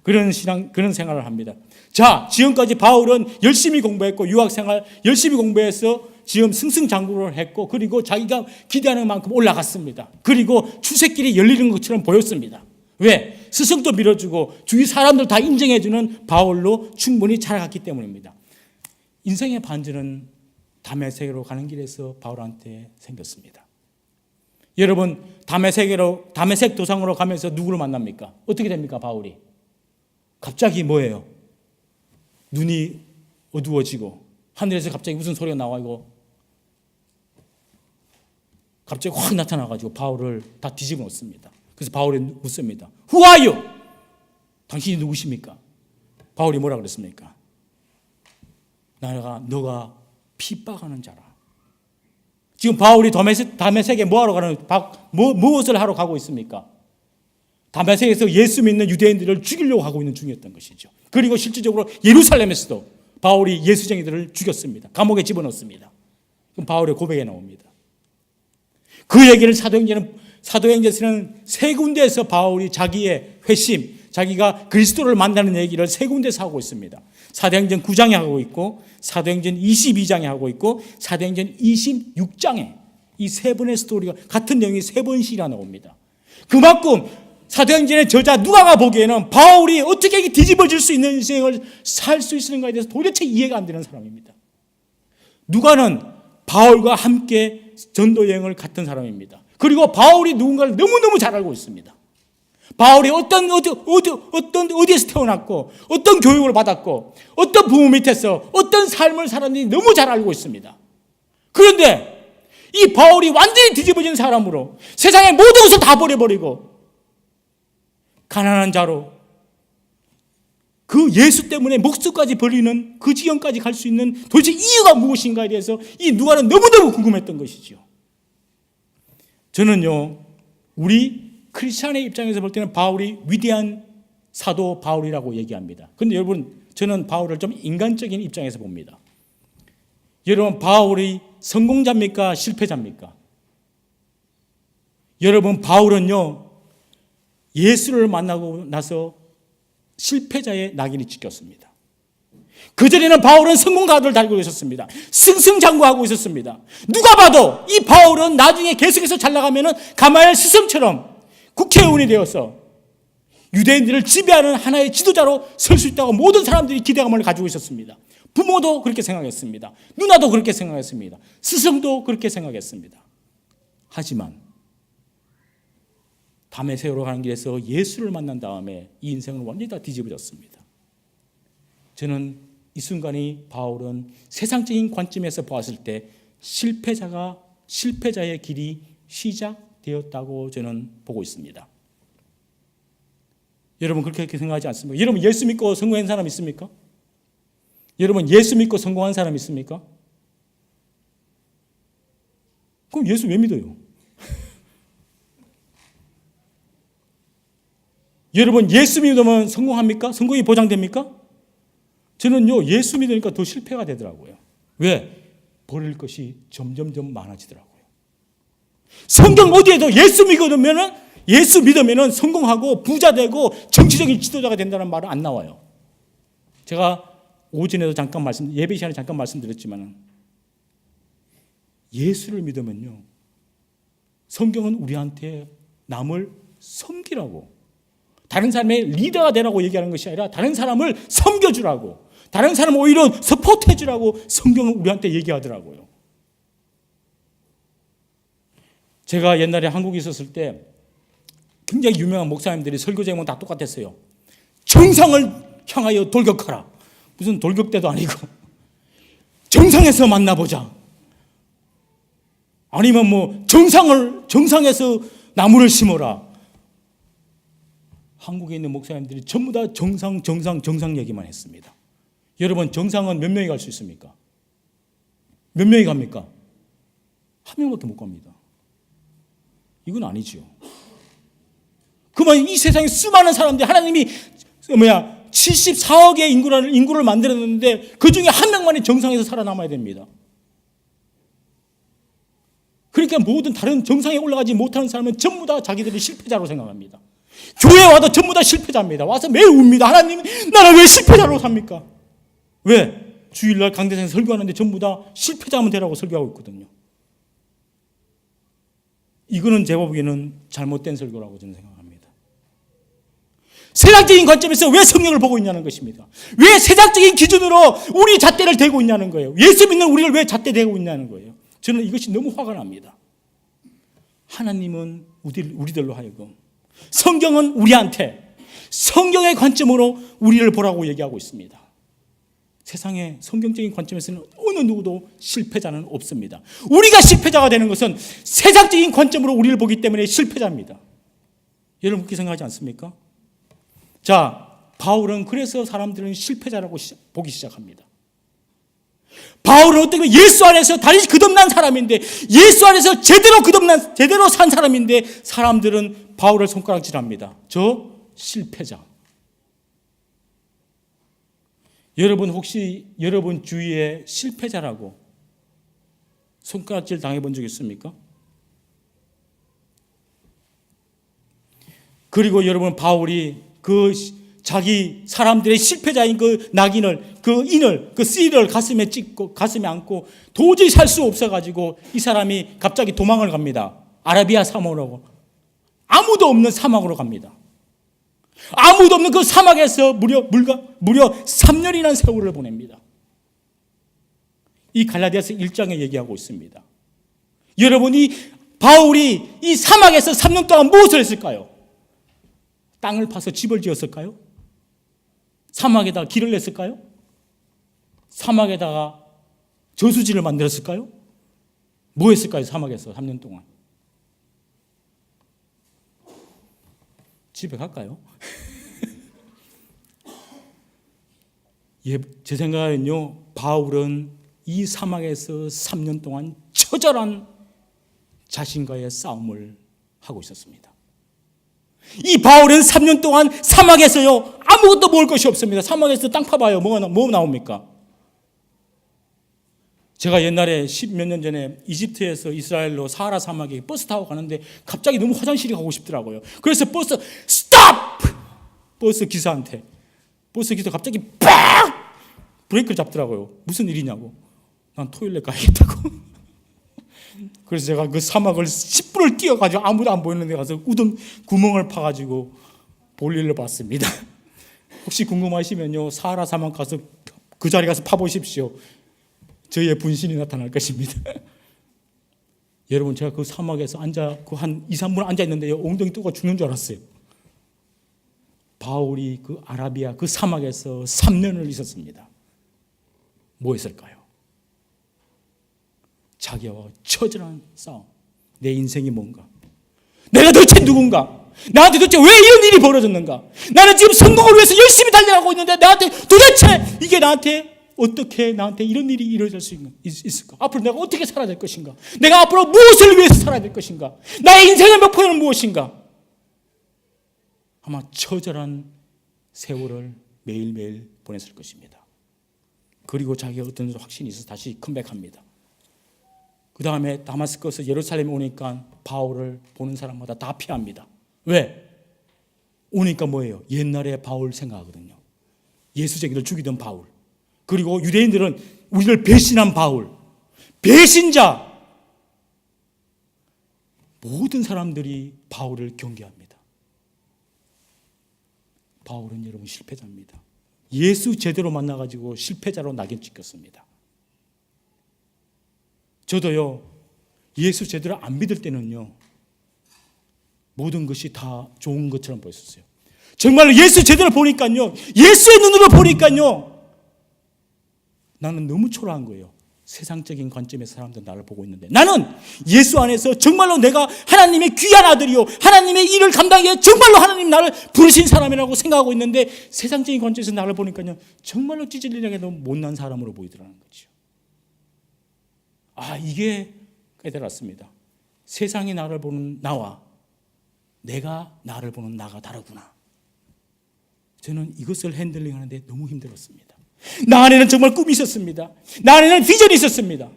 그런 생활을 합니다. 자, 지금까지 바울은 열심히 공부했고, 유학생활 열심히 공부해서 지금 승승장구를 했고, 그리고 자기가 기대하는 만큼 올라갔습니다. 그리고 출세길이 열리는 것처럼 보였습니다. 왜? 스승도 밀어주고 주위 사람들 다 인정해주는 바울로 충분히 자라갔기 때문입니다. 인생의 반전은 다메섹으로 가는 길에서 바울한테 생겼습니다. 여러분, 다메섹 도상으로 가면서 누구를 만납니까? 어떻게 됩니까, 바울이? 갑자기 뭐예요? 눈이 어두워지고 하늘에서 갑자기 무슨 소리가 나와고 갑자기 확 나타나가지고 바울을 다 뒤집어 놓습니다. 그래서 바울이 묻습니다. Who are you? 당신이 누구십니까? 바울이 뭐라 그랬습니까? 너가 핍박하는 자라. 지금 바울이 다메섹에 뭐하러 가는, 무엇을 하러 가고 있습니까? 다메섹에서 예수 믿는 유대인들을 죽이려고 하고 있는 중이었던 것이죠. 그리고 실질적으로 예루살렘에서도 바울이 예수쟁이들을 죽였습니다. 감옥에 집어넣습니다. 그럼 바울의 고백에 나옵니다. 그 얘기를 사도행전에서는 세 군데에서 바울이 자기의 회심, 자기가 그리스도를 만나는 얘기를 세 군데에서 하고 있습니다. 사도행전 9장에 하고 있고, 사도행전 22장에 하고 있고, 사도행전 26장에 이 세 번의 스토리가, 같은 내용이 세 번씩이나 나옵니다. 그만큼 사도행전의 저자 누가가 보기에는 바울이 어떻게 뒤집어질 수 있는 인생을 살 수 있는가에 대해서 도대체 이해가 안 되는 사람입니다. 누가는 바울과 함께 전도 여행을 갔던 사람입니다. 그리고 바울이 누군가를 너무너무 잘 알고 있습니다. 바울이 어디에서 태어났고, 어떤 교육을 받았고, 어떤 부모 밑에서 어떤 삶을 살았는지 너무 잘 알고 있습니다. 그런데 이 바울이 완전히 뒤집어진 사람으로 세상의 모든 것을 다 버려버리고 가난한 자로 그 예수 때문에 목숨까지 버리는 그 지경까지 갈 수 있는 도대체 이유가 무엇인가에 대해서 이 누가는 너무너무 궁금했던 것이죠. 저는요, 우리 크리스찬의 입장에서 볼 때는 바울이 위대한 사도 바울이라고 얘기합니다. 그런데 여러분, 저는 바울을 좀 인간적인 입장에서 봅니다. 여러분, 바울이 성공자입니까? 실패자입니까? 여러분, 바울은요, 예수를 만나고 나서 실패자의 낙인이 찍혔습니다. 그전에는 바울은 성공가들을 달고 있었습니다. 승승장구하고 있었습니다. 누가 봐도 이 바울은 나중에 계속해서 잘 나가면 가마엘 스승처럼 국회의원이 되어서 유대인들을 지배하는 하나의 지도자로 설 수 있다고 모든 사람들이 기대감을 가지고 있었습니다. 부모도 그렇게 생각했습니다. 누나도 그렇게 생각했습니다. 스승도 그렇게 생각했습니다. 하지만 다메섹으로 가는 길에서 예수를 만난 다음에 이 인생은 완전히 다 뒤집어졌습니다. 저는 이 순간이 바울은 세상적인 관점에서 보았을 때 실패자의 길이 시작되었다고 저는 보고 있습니다. 여러분, 그렇게 생각하지 않습니까? 여러분, 예수 믿고 성공한 사람 있습니까? 여러분, 예수 믿고 성공한 사람 있습니까? 그럼 예수 왜 믿어요? 여러분, 예수 믿으면 성공합니까? 성공이 보장됩니까? 저는요, 예수 믿으니까 더 실패가 되더라고요. 왜? 버릴 것이 점점점 많아지더라고요. 성경 어디에도 예수 믿으면 성공하고 부자 되고 정치적인 지도자가 된다는 말은 안 나와요. 제가 오전에도 예배 시간에 잠깐 말씀드렸지만, 예수를 믿으면요, 성경은 우리한테 남을 섬기라고, 다른 사람의 리더가 되라고 얘기하는 것이 아니라 다른 사람을 섬겨주라고, 다른 사람을 오히려 서포트해주라고 성경은 우리한테 얘기하더라고요. 제가 옛날에 한국에 있었을 때 굉장히 유명한 목사님들이 설교 제목은 다 똑같았어요. 정상을 향하여 돌격하라. 무슨 돌격대도 아니고 정상에서 만나보자. 아니면 뭐 정상에서 나무를 심어라. 한국에 있는 목사님들이 전부 다 정상 얘기만 했습니다. 여러분, 정상은 몇 명이 갈 수 있습니까? 몇 명이 갑니까? 한 명밖에 못 갑니다. 이건 아니죠. 그러면 이 세상에 수많은 사람들이, 하나님이 74억의 인구를 만들었는데 그 중에 한 명만이 정상에서 살아남아야 됩니다. 그러니까 모든 다른 정상에 올라가지 못하는 사람은 전부 다 자기들이 실패자로 생각합니다. 교회 와도 전부 다 실패자입니다. 와서 매일 웁니다. 하나님, 나는 왜 실패자로 삽니까? 왜? 주일날 강대상에서 설교하는데 전부 다 실패자면 되라고 설교하고 있거든요. 이거는 제가 보기에는 잘못된 설교라고 저는 생각합니다. 세상적인 관점에서 왜 성경을 보고 있냐는 것입니다. 왜 세상적인 기준으로 우리 잣대를 대고 있냐는 거예요. 예수 믿는 우리를 왜 잣대 대고 있냐는 거예요. 저는 이것이 너무 화가 납니다. 하나님은 우리들로 하여금, 성경은 우리한테 성경의 관점으로 우리를 보라고 얘기하고 있습니다. 세상의 성경적인 관점에서는 어느 누구도 실패자는 없습니다. 우리가 실패자가 되는 것은 세상적인 관점으로 우리를 보기 때문에 실패자입니다. 여러분 그렇게 생각하지 않습니까? 자, 바울은 그래서 사람들은 실패자라고 보기 시작합니다. 바울은 어떻게 보면 예수 안에서 다시 거듭난 사람인데, 예수 안에서 제대로 산 사람인데, 사람들은 바울을 손가락질합니다. 저 실패자. 여러분 혹시 여러분 주위에 실패자라고 손가락질 당해본 적 있습니까? 그리고 여러분 바울이 그 자기 사람들의 실패자인 그 낙인을, 그 인을, 그 씨를 가슴에 찍고 가슴에 안고 도저히 살 수 없어가지고 이 사람이 갑자기 도망을 갑니다. 아라비아 사막으로, 아무도 없는 사막으로 갑니다. 아무도 없는 그 사막에서 무려 3년이라는 세월을 보냅니다. 이 갈라디아서 1장에 얘기하고 있습니다. 여러분이 바울이 이 사막에서 3년 동안 무엇을 했을까요? 땅을 파서 집을 지었을까요? 사막에다가 길을 냈을까요? 사막에다가 저수지를 만들었을까요? 뭐 했을까요? 사막에서 3년 동안. 집에 갈까요? 예, 제 생각에는요, 바울은 이 사막에서 3년 동안 처절한 자신과의 싸움을 하고 있었습니다. 이 바울은 3년 동안 사막에서요, 아무것도 먹을 것이 없습니다. 사막에서 땅 파봐요. 뭐 나옵니까? 제가 옛날에 10몇 년 전에 이집트에서 이스라엘로 사하라 사막에 버스 타고 가는데 갑자기 너무 화장실이 가고 싶더라고요. 그래서 버스 스탑! 버스 기사한테, 버스 기사 갑자기 빡! 브레이크를 잡더라고요. 무슨 일이냐고. 난 토일렛 가야겠다고. 그래서 제가 그 사막을 10분을 뛰어가지고 아무도 안 보이는 데 가서 우등 구멍을 파가지고 볼일을 봤습니다. 혹시 궁금하시면요, 사하라 사막 가서 그 자리 가서 파보십시오. 저희의 분신이 나타날 것입니다. 여러분, 제가 그 사막에서 한 2, 3분 앉아 있는데요, 엉덩이 뜨고 죽는 줄 알았어요. 바울이 그 아라비아 그 사막에서 3년을 있었습니다. 뭐 했을까요? 자기와 처절한 싸움. 내 인생이 뭔가? 내가 도대체 누군가? 나한테 도대체 왜 이런 일이 벌어졌는가? 나는 지금 성공을 위해서 열심히 달려가고 있는데 나한테 도대체 이게 어떻게 나한테 이런 일이 일어날 수 있을까? 앞으로 내가 어떻게 살아야 될 것인가? 내가 앞으로 무엇을 위해서 살아야 될 것인가? 나의 인생의 목표는 무엇인가? 아마 처절한 세월을 매일매일 보냈을 것입니다. 그리고 자기가 어떤 확신이 있어서 다시 컴백합니다. 그 다음에 다마스커스 예루살렘에 오니까 바울을 보는 사람마다 다 피합니다. 왜? 오니까 뭐예요? 옛날에 바울 생각하거든요. 예수쟁이를 죽이던 바울. 그리고 유대인들은 우리를 배신한 바울. 배신자. 모든 사람들이 바울을 경계합니다. 바울은 여러분 실패자입니다. 예수 제대로 만나가지고 실패자로 낙인 찍혔습니다. 저도요, 예수 제대로 안 믿을 때는요, 모든 것이 다 좋은 것처럼 보였었어요. 정말로 예수 제대로 보니까요, 예수의 눈으로 보니까요, 나는 너무 초라한 거예요. 세상적인 관점에서 사람들은 나를 보고 있는데, 나는 예수 안에서 정말로 내가 하나님의 귀한 아들이요, 하나님의 일을 감당하기 위해 정말로 하나님 나를 부르신 사람이라고 생각하고 있는데, 세상적인 관점에서 나를 보니까요, 정말로 찌질리하게도 못난 사람으로 보이더라는 거죠. 이게 깨달았습니다. 세상이 나를 보는 나와 내가 나를 보는 나가 다르구나. 저는 이것을 핸들링하는데 너무 힘들었습니다. 나 안에는 정말 꿈이 있었습니다. 나 안에는 비전이 있었습니다.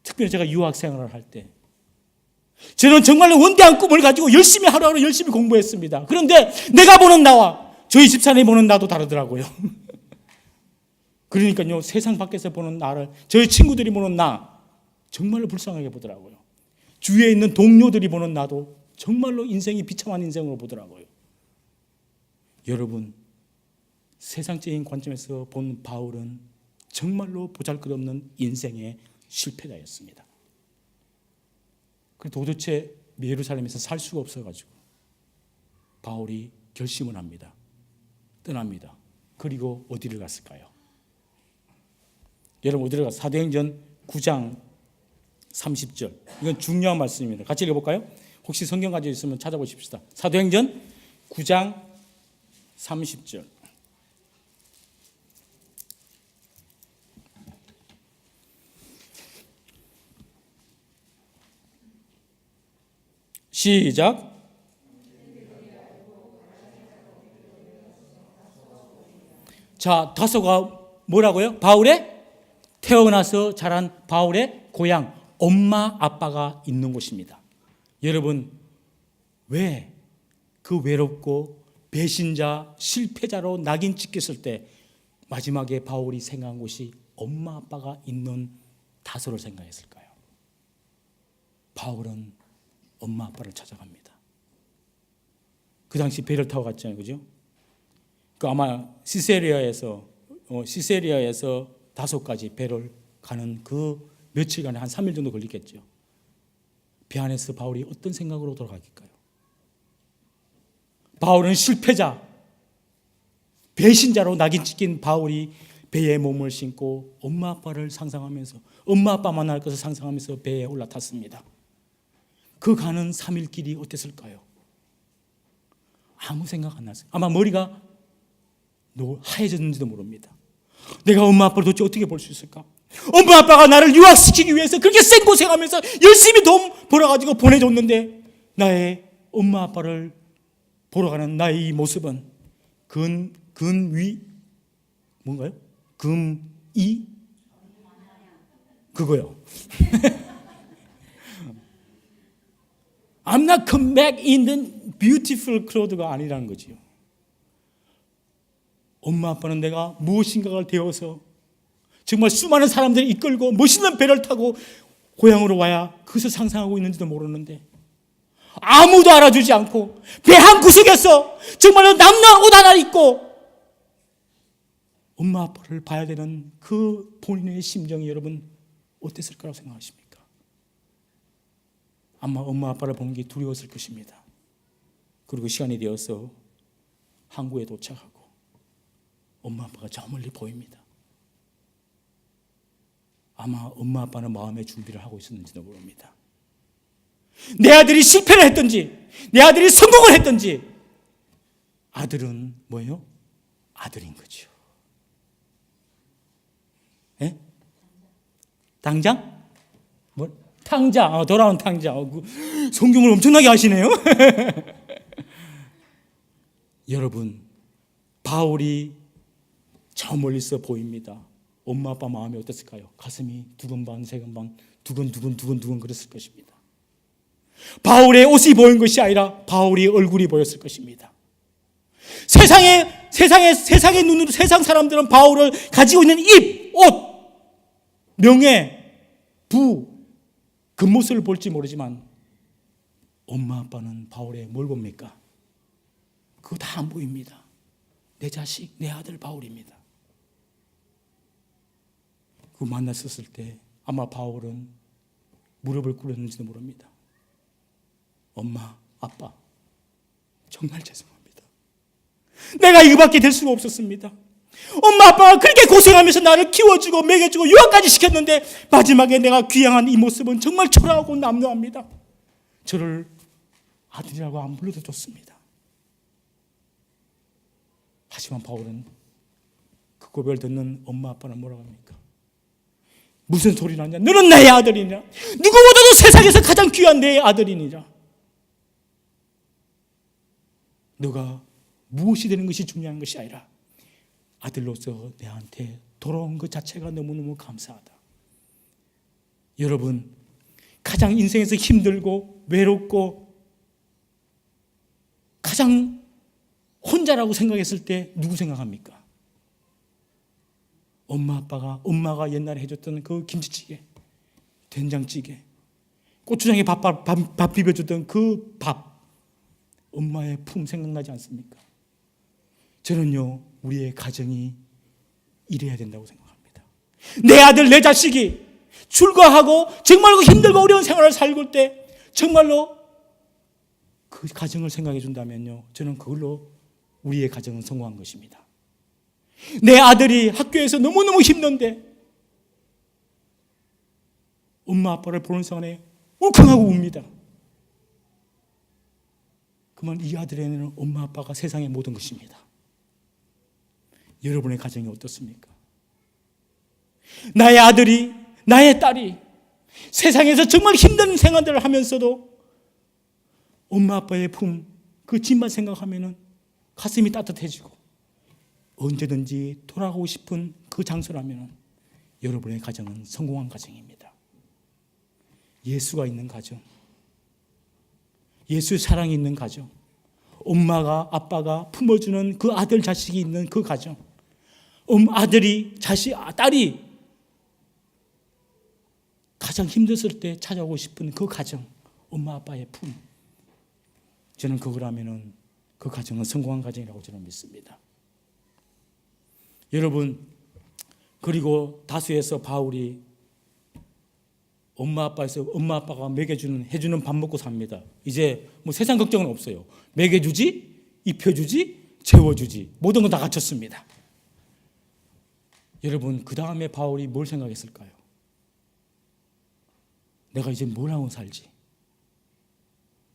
특별히 제가 유학 생활을 할 때 저는 정말로 원대한 꿈을 가지고 열심히 하루하루 열심히 공부했습니다. 그런데 내가 보는 나와 저희 집사람이 보는 나도 다르더라고요. 그러니까요, 세상 밖에서 보는 나를, 저희 친구들이 보는 나 정말로 불쌍하게 보더라고요. 주위에 있는 동료들이 보는 나도 정말로 인생이 비참한 인생으로 보더라고요. 여러분, 세상적인 관점에서 본 바울은 정말로 보잘것없는 인생의 실패자였습니다. 그래서 도대체 예루살렘에서 살 수가 없어가지고 바울이 결심을 합니다. 떠납니다. 그리고 어디를 갔을까요? 여러분, 어디를 갔어요? 사도행전 9장 30절. 이건 중요한 말씀입니다. 같이 읽어볼까요? 혹시 성경 가지고 있으면 찾아보십시다. 사도행전 9장 30절. 시작. 자, 다소가 뭐라고요? 바울의 태어나서 자란 바울의 고향, 엄마 아빠가 있는 곳입니다. 여러분, 왜 그 외롭고 배신자, 실패자로 낙인 찍혔을 때 마지막에 바울이 생각한 곳이 엄마 아빠가 있는 다소를 생각했을까요? 바울은 엄마 아빠를 찾아갑니다. 그 당시 배를 타고 갔잖아요, 그죠? 그 아마 시세리아에서 다소까지 배를 가는 그 며칠간에 한 3일 정도 걸리겠죠. 배 안에서 바울이 어떤 생각으로 돌아갔을까요? 바울은 실패자, 배신자로 낙인 찍힌 바울이 배에 몸을 싣고 엄마 아빠를 상상하면서, 엄마 아빠 만날 것을 상상하면서 배에 올라탔습니다. 그 가는 3일 길이 어땠을까요? 아무 생각 안 났어요. 아마 머리가 하얘졌는지도 모릅니다. 내가 엄마 아빠를 도대체 어떻게 볼 수 있을까? 엄마 아빠가 나를 유학시키기 위해서 그렇게 생고생하면서 열심히 돈 벌어가지고 보내줬는데 나의 엄마 아빠를 보러 가는 나의 이 모습은 근위 뭔가요? 금이 그거요. I'm not come back in the beautiful clothes가 아니라는 거지요. 엄마 아빠는 내가 무엇인가를 되어서 정말 수많은 사람들이 이끌고 멋있는 배를 타고 고향으로 와야 그것을 상상하고 있는지도 모르는데 아무도 알아주지 않고 배 한 구석에서 정말로 남는 옷 하나 입고 엄마 아빠를 봐야 되는 그 본인의 심정이 여러분 어땠을 거라고 생각하십니까? 아마 엄마 아빠를 보는 게 두려웠을 것입니다. 그리고 시간이 되어서 항구에 도착하고 엄마 아빠가 저 멀리 보입니다. 아마 엄마 아빠는 마음의 준비를 하고 있었는지도 모릅니다. 내 아들이 실패를 했든지 내 아들이 성공을 했든지 아들은 뭐예요? 아들인 거죠. 예? 당장? 뭐? 탕자, 돌아온 탕자. 성경을 엄청나게 하시네요. 여러분, 바울이 저 멀리서 보입니다. 엄마 아빠 마음이 어땠을까요? 가슴이 두근반 세근반 두근두근 그랬을 것입니다. 바울의 옷이 보인 것이 아니라 바울의 얼굴이 보였을 것입니다. 세상의 눈으로 세상 사람들은 바울을 가지고 있는 입, 옷, 명예, 부, 겉모습을 볼지 모르지만 엄마 아빠는 바울의 뭘 봅니까? 그거 다 안 보입니다. 내 자식, 내 아들 바울입니다. 그 만났었을 때 아마 바울은 무릎을 꿇었는지도 모릅니다. 엄마, 아빠, 정말 죄송합니다. 내가 이거밖에 될 수가 없었습니다. 엄마, 아빠가 그렇게 고생하면서 나를 키워주고 먹여주고 유학까지 시켰는데 마지막에 내가 귀향한 이 모습은 정말 초라하고 남루합니다. 저를 아들이라고 안 불러도 좋습니다. 하지만 바울은 그 고백을 듣는 엄마, 아빠는 뭐라고 합니까? 무슨 소리를 하냐? 너는 나의 아들이냐? 누구보다도 세상에서 가장 귀한 내 아들이니라. 너가 무엇이 되는 것이 중요한 것이 아니라 아들로서 내한테 돌아온 것 자체가 너무너무 감사하다. 여러분, 가장 인생에서 힘들고 외롭고 가장 혼자라고 생각했을 때 누구 생각합니까? 엄마가 옛날에 해줬던 그 김치찌개, 된장찌개, 고추장에 밥 비벼줬던 그 밥, 엄마의 품 생각나지 않습니까? 저는요, 우리의 가정이 이래야 된다고 생각합니다. 내 아들, 내 자식이 출가하고 정말로 힘들고 어려운 생활을 살고 때 정말로 그 가정을 생각해 준다면요, 저는 그걸로 우리의 가정은 성공한 것입니다. 내 아들이 학교에서 너무너무 힘든데 엄마 아빠를 보는 순간에 울컥하고 웁니다. 그러면 이 아들에는 엄마 아빠가 세상의 모든 것입니다. 여러분의 가정이 어떻습니까? 나의 아들이, 나의 딸이 세상에서 정말 힘든 생활들을 하면서도 엄마 아빠의 품, 그 집만 생각하면 가슴이 따뜻해지고 언제든지 돌아가고 싶은 그 장소라면 여러분의 가정은 성공한 가정입니다. 예수가 있는 가정, 예수의 사랑이 있는 가정, 엄마가 아빠가 품어주는 그 아들 자식이 있는 그 가정, 아들이 딸이 가장 힘들었을 때 찾아오고 싶은 그 가정, 엄마 아빠의 품, 저는 그거라면은 그 가정은 성공한 가정이라고 저는 믿습니다. 여러분, 그리고 다수에서 바울이 엄마 아빠가 해주는 밥 먹고 삽니다. 이제 뭐 세상 걱정은 없어요. 먹여주지, 입혀주지, 재워주지, 모든 건 다 갖췄습니다. 여러분, 그 다음에 바울이 뭘 생각했을까요? 내가 이제 뭘 하고 살지?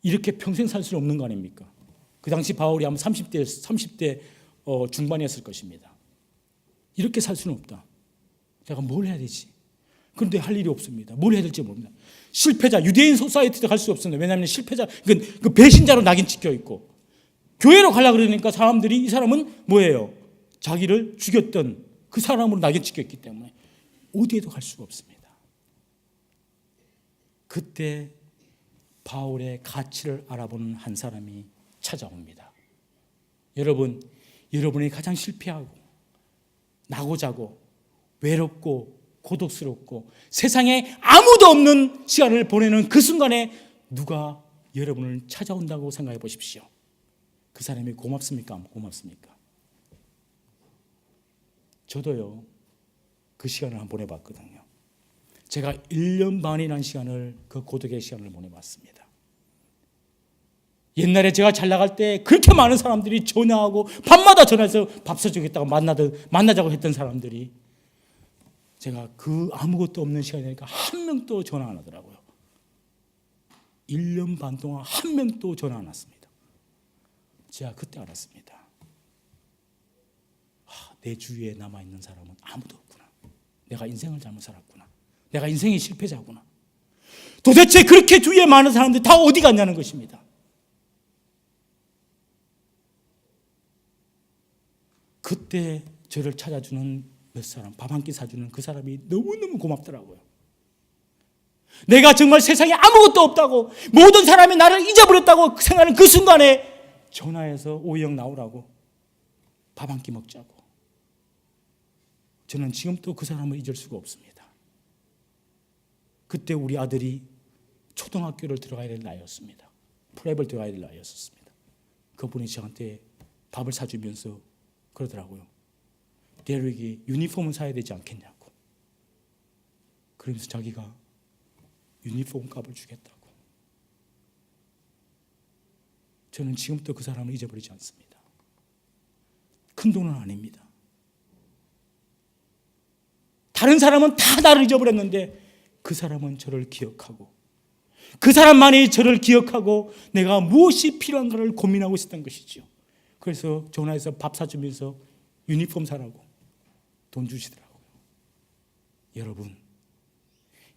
이렇게 평생 살 수 없는 거 아닙니까? 그 당시 바울이 아마 30대 중반이었을 것입니다. 이렇게 살 수는 없다. 내가 뭘 해야 되지? 그런데 할 일이 없습니다. 뭘 해야 될지 모릅니다. 실패자, 유대인 소사이티도 갈 수 없습니다. 왜냐하면 실패자, 그 배신자로 낙인 찍혀 있고, 교회로 가려고 그러니까 사람들이 이 사람은 뭐예요? 자기를 죽였던 그 사람으로 낙인 찍혀 있기 때문에 어디에도 갈 수가 없습니다. 그때 바울의 가치를 알아보는 한 사람이 찾아옵니다. 여러분, 여러분이 가장 실패하고 나고 자고 외롭고 고독스럽고 세상에 아무도 없는 시간을 보내는 그 순간에 누가 여러분을 찾아온다고 생각해 보십시오. 그 사람이 고맙습니까? 안 고맙습니까? 저도요, 그 시간을 한번 보내봤거든요. 제가 1년 반이라는 시간을, 그 고독의 시간을 보내봤습니다. 옛날에 제가 잘 나갈 때 그렇게 많은 사람들이 전화하고 밤마다 전화해서 밥 사주겠다고 만나자고 했던 사람들이 제가 그 아무것도 없는 시간이니까 한 명도 전화 안 하더라고요. 1년 반 동안 한 명도 전화 안 왔습니다. 제가 그때 알았습니다. 내 주위에 남아있는 사람은 아무도 없구나. 내가 인생을 잘못 살았구나. 내가 인생의 실패자구나. 도대체 그렇게 주위에 많은 사람들이 다 어디 갔냐는 것입니다. 그때 저를 찾아주는 몇 사람, 밥 한 끼 사주는 그 사람이 너무너무 고맙더라고요. 내가 정말 세상에 아무것도 없다고, 모든 사람이 나를 잊어버렸다고 생각하는 그 순간에 전화해서 오영 나오라고, 밥 한 끼 먹자고. 저는 지금도 그 사람을 잊을 수가 없습니다. 그때 우리 아들이 초등학교를 들어가야 될 나이였습니다. 프랩을 들어가야 될 나이였습니다. 그분이 저한테 밥을 사주면서 그러더라고요. 데릭이 유니폼을 사야 되지 않겠냐고. 그러면서 자기가 유니폼 값을 주겠다고. 저는 지금도 그 사람을 잊어버리지 않습니다. 큰 돈은 아닙니다. 다른 사람은 다 나를 잊어버렸는데 그 사람은 저를 기억하고, 그 사람만이 저를 기억하고 내가 무엇이 필요한가를 고민하고 있었던 것이죠. 그래서 전화해서 밥 사주면서 유니폼 사라고 돈 주시더라고요. 여러분,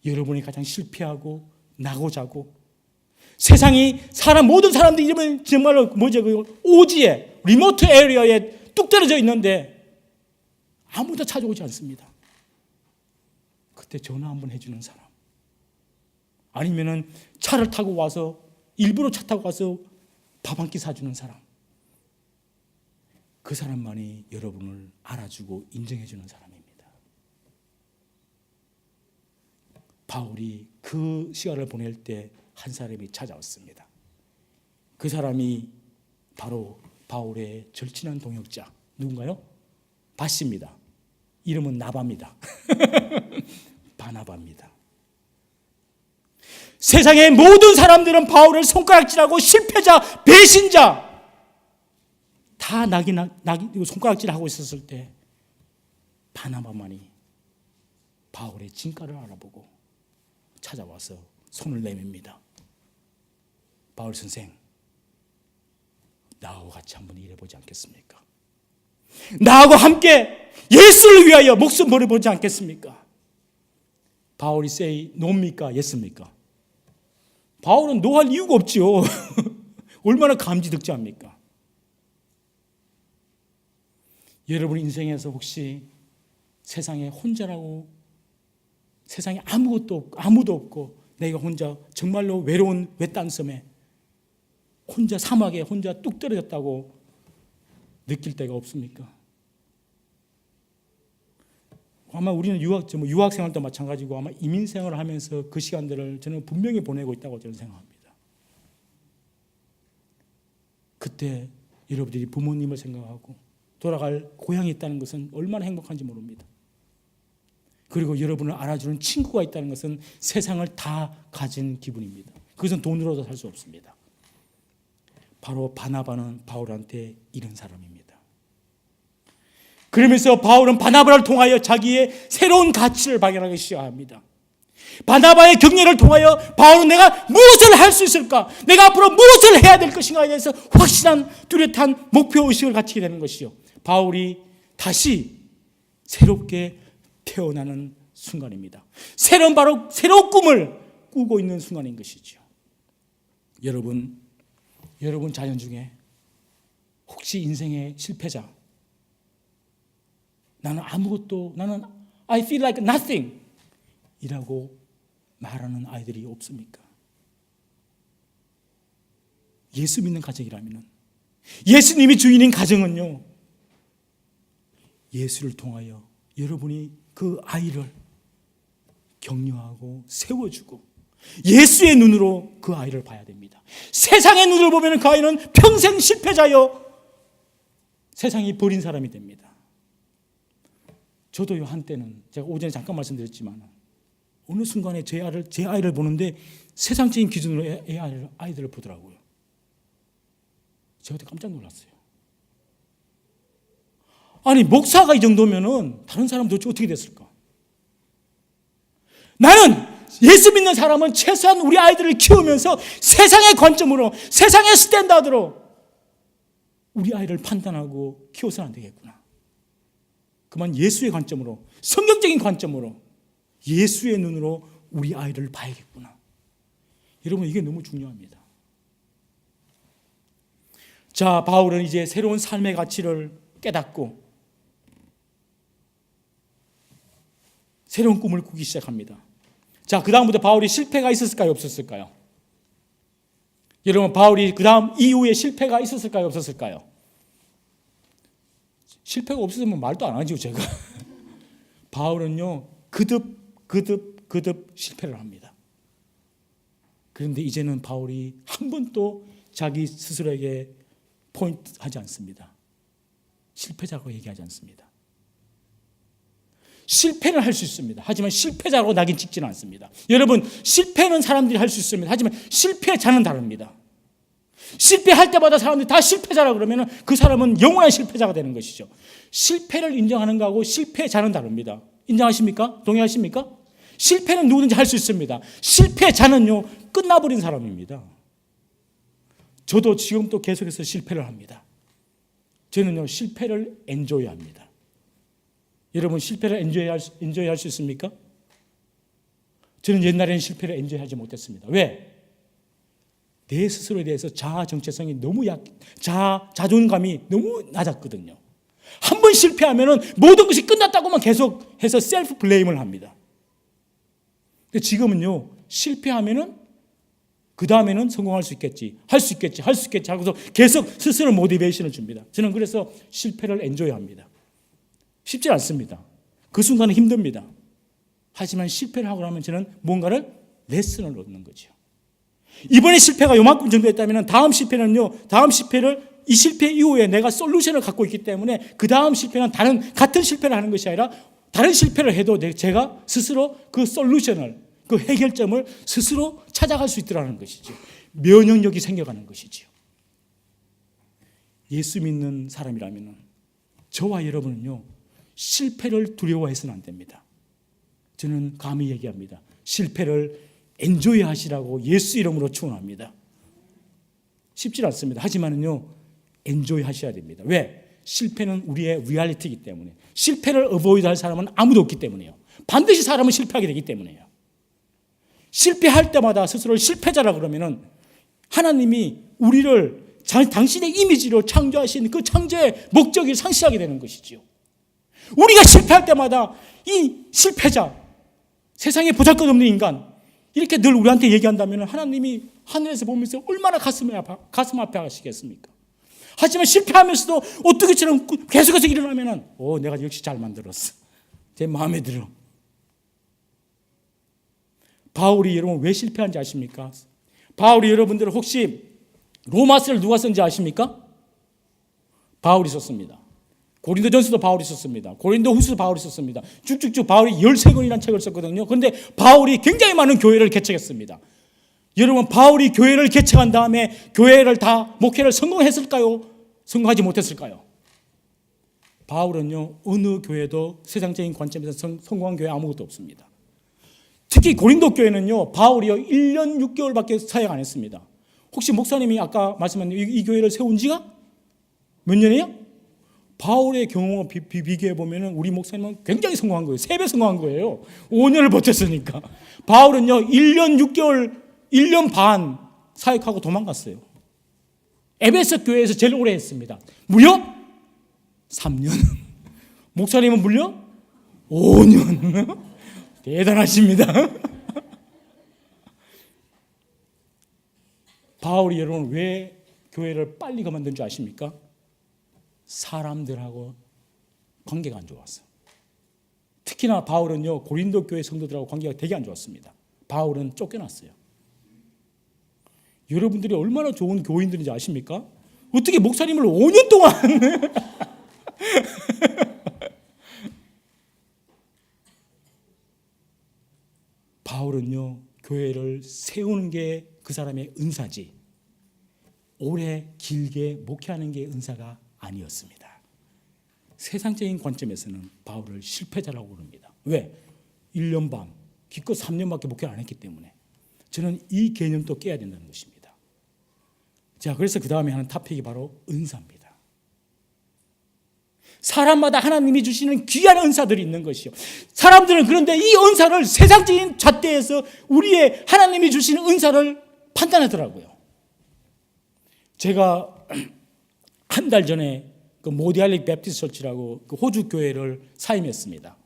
여러분이 가장 실패하고 나고 자고 세상이 모든 사람들이 이러면 정말로 오지에 리모트 에리어에 뚝 떨어져 있는데 아무도 찾아오지 않습니다. 그때 전화 한번 해주는 사람, 아니면은 차를 타고 와서 일부러 차 타고 와서 밥 한 끼 사주는 사람, 그 사람만이 여러분을 알아주고 인정해주는 사람입니다. 바울이 그 시간을 보낼 때 한 사람이 찾아왔습니다. 그 사람이 바로 바울의 절친한 동역자, 누군가요? 바시입니다. 이름은 나바입니다. 바나바입니다. 세상의 모든 사람들은 바울을 손가락질하고 실패자, 배신자 다 손가락질하고 있었을 때 바나바만이 바울의 진가를 알아보고 찾아와서 손을 내밉니다. 바울 선생, 나하고 같이 한번 일해보지 않겠습니까? 나하고 함께 예수를 위하여 목숨 버려보지 않겠습니까? 바울이 say no입니까? yes입니까? 바울은 노할 이유가 없지요. 얼마나 감지덕지합니까? 여러분 인생에서 혹시 세상에 혼자라고, 세상에 아무도 없고 내가 혼자 정말로 외로운 외딴섬에 혼자 사막에 혼자 뚝 떨어졌다고 느낄 때가 없습니까? 아마 우리는 유학생활도 마찬가지고 아마 이민생활을 하면서 그 시간들을 저는 분명히 보내고 있다고 저는 생각합니다. 그때 여러분들이 부모님을 생각하고 돌아갈 고향이 있다는 것은 얼마나 행복한지 모릅니다. 그리고 여러분을 알아주는 친구가 있다는 것은 세상을 다 가진 기분입니다. 그것은 돈으로도 살 수 없습니다. 바로 바나바는 바울한테 이런 사람입니다. 그러면서 바울은 바나바를 통하여 자기의 새로운 가치를 발견하기 시작합니다. 바나바의 격려를 통하여 바울은 내가 무엇을 할 수 있을까? 내가 앞으로 무엇을 해야 될 것인가에 대해서 확실한 뚜렷한 목표의식을 갖추게 되는 것이요. 바울이 다시 새롭게 태어나는 순간입니다. 새로운 꿈을 꾸고 있는 순간인 것이죠. 여러분 자녀 중에 혹시 인생의 실패자, 나는 I feel like nothing 이라고 말하는 아이들이 없습니까? 예수 믿는 가정이라면, 예수님이 주인인 가정은요, 예수를 통하여 여러분이 그 아이를 격려하고 세워주고 예수의 눈으로 그 아이를 봐야 됩니다. 세상의 눈을 보면 그 아이는 평생 실패자요, 세상이 버린 사람이 됩니다. 저도요, 한때는 제가 오전에 잠깐 말씀드렸지만 어느 순간에 제 아이를 보는데 세상적인 기준으로 아이들을 보더라고요. 제가 그때 깜짝 놀랐어요. 아니, 목사가 이 정도면은 다른 사람도 어떻게 됐을까? 나는 예수 믿는 사람은 최소한 우리 아이들을 키우면서 세상의 관점으로, 세상의 스탠다드로 우리 아이를 판단하고 키워서는 안 되겠구나. 그만 예수의 관점으로, 성경적인 관점으로, 예수의 눈으로 우리 아이를 봐야겠구나. 여러분, 이게 너무 중요합니다. 자, 바울은 이제 새로운 삶의 가치를 깨닫고 새로운 꿈을 꾸기 시작합니다. 자, 그 다음부터 바울이 실패가 있었을까요? 없었을까요? 여러분, 바울이 그 다음 이후에 실패가 있었을까요? 없었을까요? 실패가 없었으면 말도 안 하죠, 제가. 바울은요, 그득 실패를 합니다. 그런데 이제는 바울이 한 번도 자기 스스로에게 포인트 하지 않습니다. 실패자라고 얘기하지 않습니다. 실패는 할 수 있습니다. 하지만 실패자로 낙인 찍지는 않습니다. 여러분, 실패는 사람들이 할 수 있습니다. 하지만 실패자는 다릅니다. 실패할 때마다 사람들이 다 실패자라고 그러면 그 사람은 영원한 실패자가 되는 것이죠. 실패를 인정하는 거하고 실패자는 다릅니다. 인정하십니까? 동의하십니까? 실패는 누구든지 할 수 있습니다. 실패자는요, 끝나버린 사람입니다. 저도 지금 또 계속해서 실패를 합니다. 저는요, 실패를 엔조이합니다. 여러분, 실패를 엔조이할 수 있습니까? 저는 옛날에는 실패를 엔조이하지 못했습니다. 왜? 내 스스로에 대해서 자아 정체성이 너무 자존감이 너무 낮았거든요. 한 번 실패하면 모든 것이 끝났다고만 계속해서 셀프 블레임을 합니다. 근데 지금은요, 실패하면은 그 다음에는 성공할 수 있겠지, 할 수 있겠지, 할 수 있겠지 하고서 계속 스스로 모티베이션을 줍니다. 저는 그래서 실패를 엔조이합니다. 쉽지 않습니다. 그 순간은 힘듭니다. 하지만 실패를 하고 나면 저는 뭔가를 레슨을 얻는 거죠. 이번에 실패가 요만큼 정도 했다면 다음 실패는요, 다음 실패를 이 실패 이후에 내가 솔루션을 갖고 있기 때문에 그 다음 실패는 같은 실패를 하는 것이 아니라 다른 실패를 해도 제가 스스로 그 솔루션을, 그 해결점을 스스로 찾아갈 수 있더라는 것이죠. 면역력이 생겨가는 것이죠. 예수 믿는 사람이라면 저와 여러분은요, 실패를 두려워해서는 안 됩니다. 저는 감히 얘기합니다. 실패를 엔조이 하시라고 예수 이름으로 축원합니다. 쉽지 않습니다. 하지만은요, 엔조이 하셔야 됩니다. 왜? 실패는 우리의 리얼리티이기 때문에. 실패를 어보이드 할 사람은 아무도 없기 때문에요. 반드시 사람은 실패하게 되기 때문에요. 실패할 때마다 스스로를 실패자라 그러면은 하나님이 우리를 당신의 이미지로 창조하신 그 창조의 목적을 상실하게 되는 것이죠. 우리가 실패할 때마다 이 실패자, 세상에 보잘것없는 인간, 이렇게 늘 우리한테 얘기한다면 하나님이 하늘에서 보면서 얼마나 가슴 아파하시겠습니까? 하지만 실패하면서도 어떻게처럼 계속해서 일어나면 내가 역시 잘 만들었어. 제 마음에 들어. 바울이 여러분 왜 실패한지 아십니까? 바울이 여러분들 혹시 로마서를 누가 쓴지 아십니까? 바울이 썼습니다. 고린도전서도 바울이 썼습니다. 고린도후서도 바울이 썼습니다. 쭉쭉쭉 바울이 13권이라는 책을 썼거든요. 그런데 바울이 굉장히 많은 교회를 개척했습니다. 여러분, 바울이 교회를 개척한 다음에 교회를 다 목회를 성공했을까요? 성공하지 못했을까요? 바울은요, 어느 교회도 세상적인 관점에서 성공한 교회 아무것도 없습니다. 특히 고린도 교회는요, 바울이요 1년 6개월밖에 사역 안 했습니다. 혹시 목사님이 아까 말씀한 이 교회를 세운 지가 몇 년이에요? 바울의 경험을 비교해 보면 우리 목사님은 굉장히 성공한 거예요. 3배 성공한 거예요. 5년을 버텼으니까. 바울은요 1년 6개월, 1년 반 사역하고 도망갔어요. 에베소 교회에서 제일 오래 했습니다. 무려 3년. 목사님은 무려 5년. 대단하십니다. 바울이 여러분 왜 교회를 빨리 그만둔 줄 아십니까? 사람들하고 관계가 안 좋았어. 특히나 바울은요 고린도 교회 성도들하고 관계가 되게 안 좋았습니다. 바울은 쫓겨났어요. 여러분들이 얼마나 좋은 교인들인지 아십니까? 어떻게 목사님을 5년 동안 바울은요 교회를 세우는 게 그 사람의 은사지 오래 길게 목회하는 게 은사가 아니었습니다. 세상적인 관점에서는 바울을 실패자라고 부릅니다. 왜? 1년 반, 기껏 3년밖에 목회를 안 했기 때문에. 저는 이 개념도 깨야 된다는 것입니다. 자, 그래서 그 다음에 하는 토픽이 바로 은사입니다. 사람마다 하나님이 주시는 귀한 은사들이 있는 것이요. 사람들은 그런데 이 은사를 세상적인 잣대에서 우리의 하나님이 주시는 은사를 판단하더라고요. 제가 한 달 전에 그 모디알릭 베프티스 처치라고 그 호주 교회를 사임했습니다.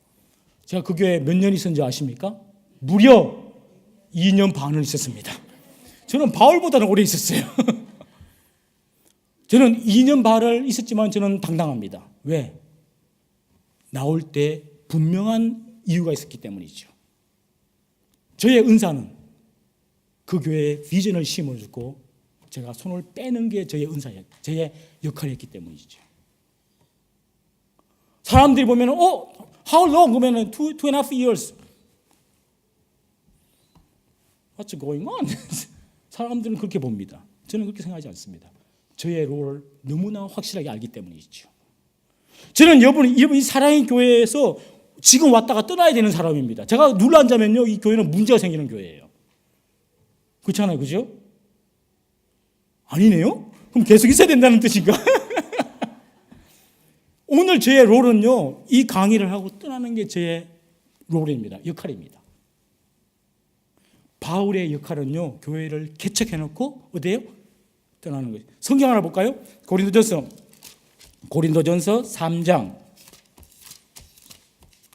제가 그 교회에 몇 년 있었는지 아십니까? 무려 2년 반을 있었습니다. 저는 바울보다는 오래 있었어요. 저는 2년 반을 있었지만 저는 당당합니다. 왜? 나올 때 분명한 이유가 있었기 때문이죠. 저의 은사는 그 교회에 비전을 심어주고 제가 손을 빼는 게 저의 은사예요. 저의 역할이었기 때문이죠. 사람들이 보면 how long? 그러면 2.5 years. What's going on? 사람들은 그렇게 봅니다. 저는 그렇게 생각하지 않습니다. 저의 롤을 너무나 확실하게 알기 때문이죠. 저는 여러분 이 사랑의 교회에서 지금 왔다가 떠나야 되는 사람입니다. 제가 눌러 앉으면요, 이 교회는 문제가 생기는 교회예요. 그렇잖아요, 그죠? 아니네요? 그럼 계속 있어야 된다는 뜻인가? 오늘 저의 롤은요, 이 강의를 하고 떠나는 게 저의 롤입니다. 역할입니다. 바울의 역할은요, 교회를 개척해놓고 어디에요? 떠나는 거죠. 성경 하나 볼까요? 고린도전서 3장.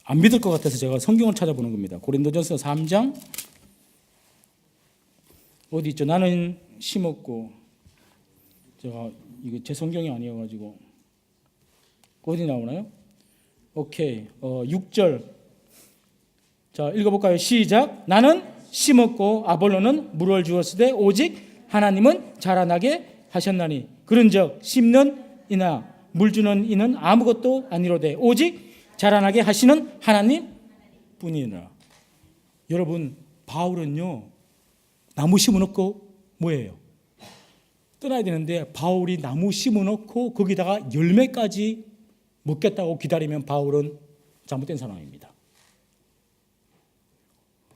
안 믿을 것 같아서 제가 성경을 찾아보는 겁니다. 고린도전서 3장 어디 있죠? 나는 심었고, 제가 이거 제 성경이 아니어가지고 어디 나오나요? 오케이, 6절. 자, 읽어볼까요? 시작. 나는 심었고 아볼로는 물을 주었으되 오직 하나님은 자라나게 하셨나니 그런즉 심는 이나 물 주는 이는 아무것도 아니로되 오직 자라나게 하시는 하나님 뿐이니라. 여러분, 바울은요 나무 심어놓고 뭐예요? 떠나야 되는데 바울이 나무 심어놓고 거기다가 열매까지 먹겠다고 기다리면 바울은 잘못된 사람입니다.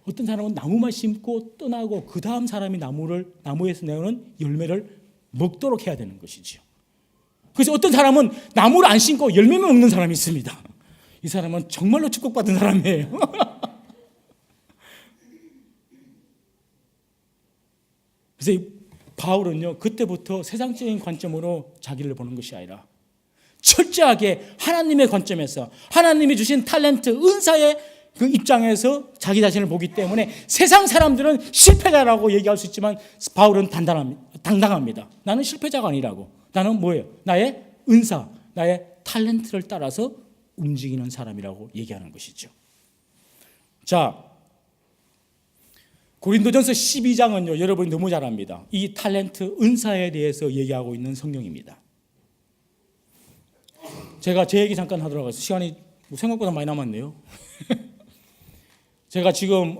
어떤 사람은 나무만 심고 떠나고 그 다음 사람이 나무에서 내오는 열매를 먹도록 해야 되는 것이죠. 그래서 어떤 사람은 나무를 안 심고 열매만 먹는 사람이 있습니다. 이 사람은 정말로 축복받은 사람이에요. 그래서 바울은요 그때부터 세상적인 관점으로 자기를 보는 것이 아니라 철저하게 하나님의 관점에서 하나님이 주신 탤런트, 은사의 그 입장에서 자기 자신을 보기 때문에 세상 사람들은 실패자라고 얘기할 수 있지만 바울은 당당합니다. 나는 실패자가 아니라고. 나는 뭐예요? 나의 은사, 나의 탤런트를 따라서 움직이는 사람이라고 얘기하는 것이죠. 자, 고린도전서 12장은요 여러분이 너무 잘 압니다. 이 탤런트, 은사에 대해서 얘기하고 있는 성경입니다. 제가 제 얘기 잠깐 하도록 하겠습니다. 시간이 생각보다 많이 남았네요. 제가 지금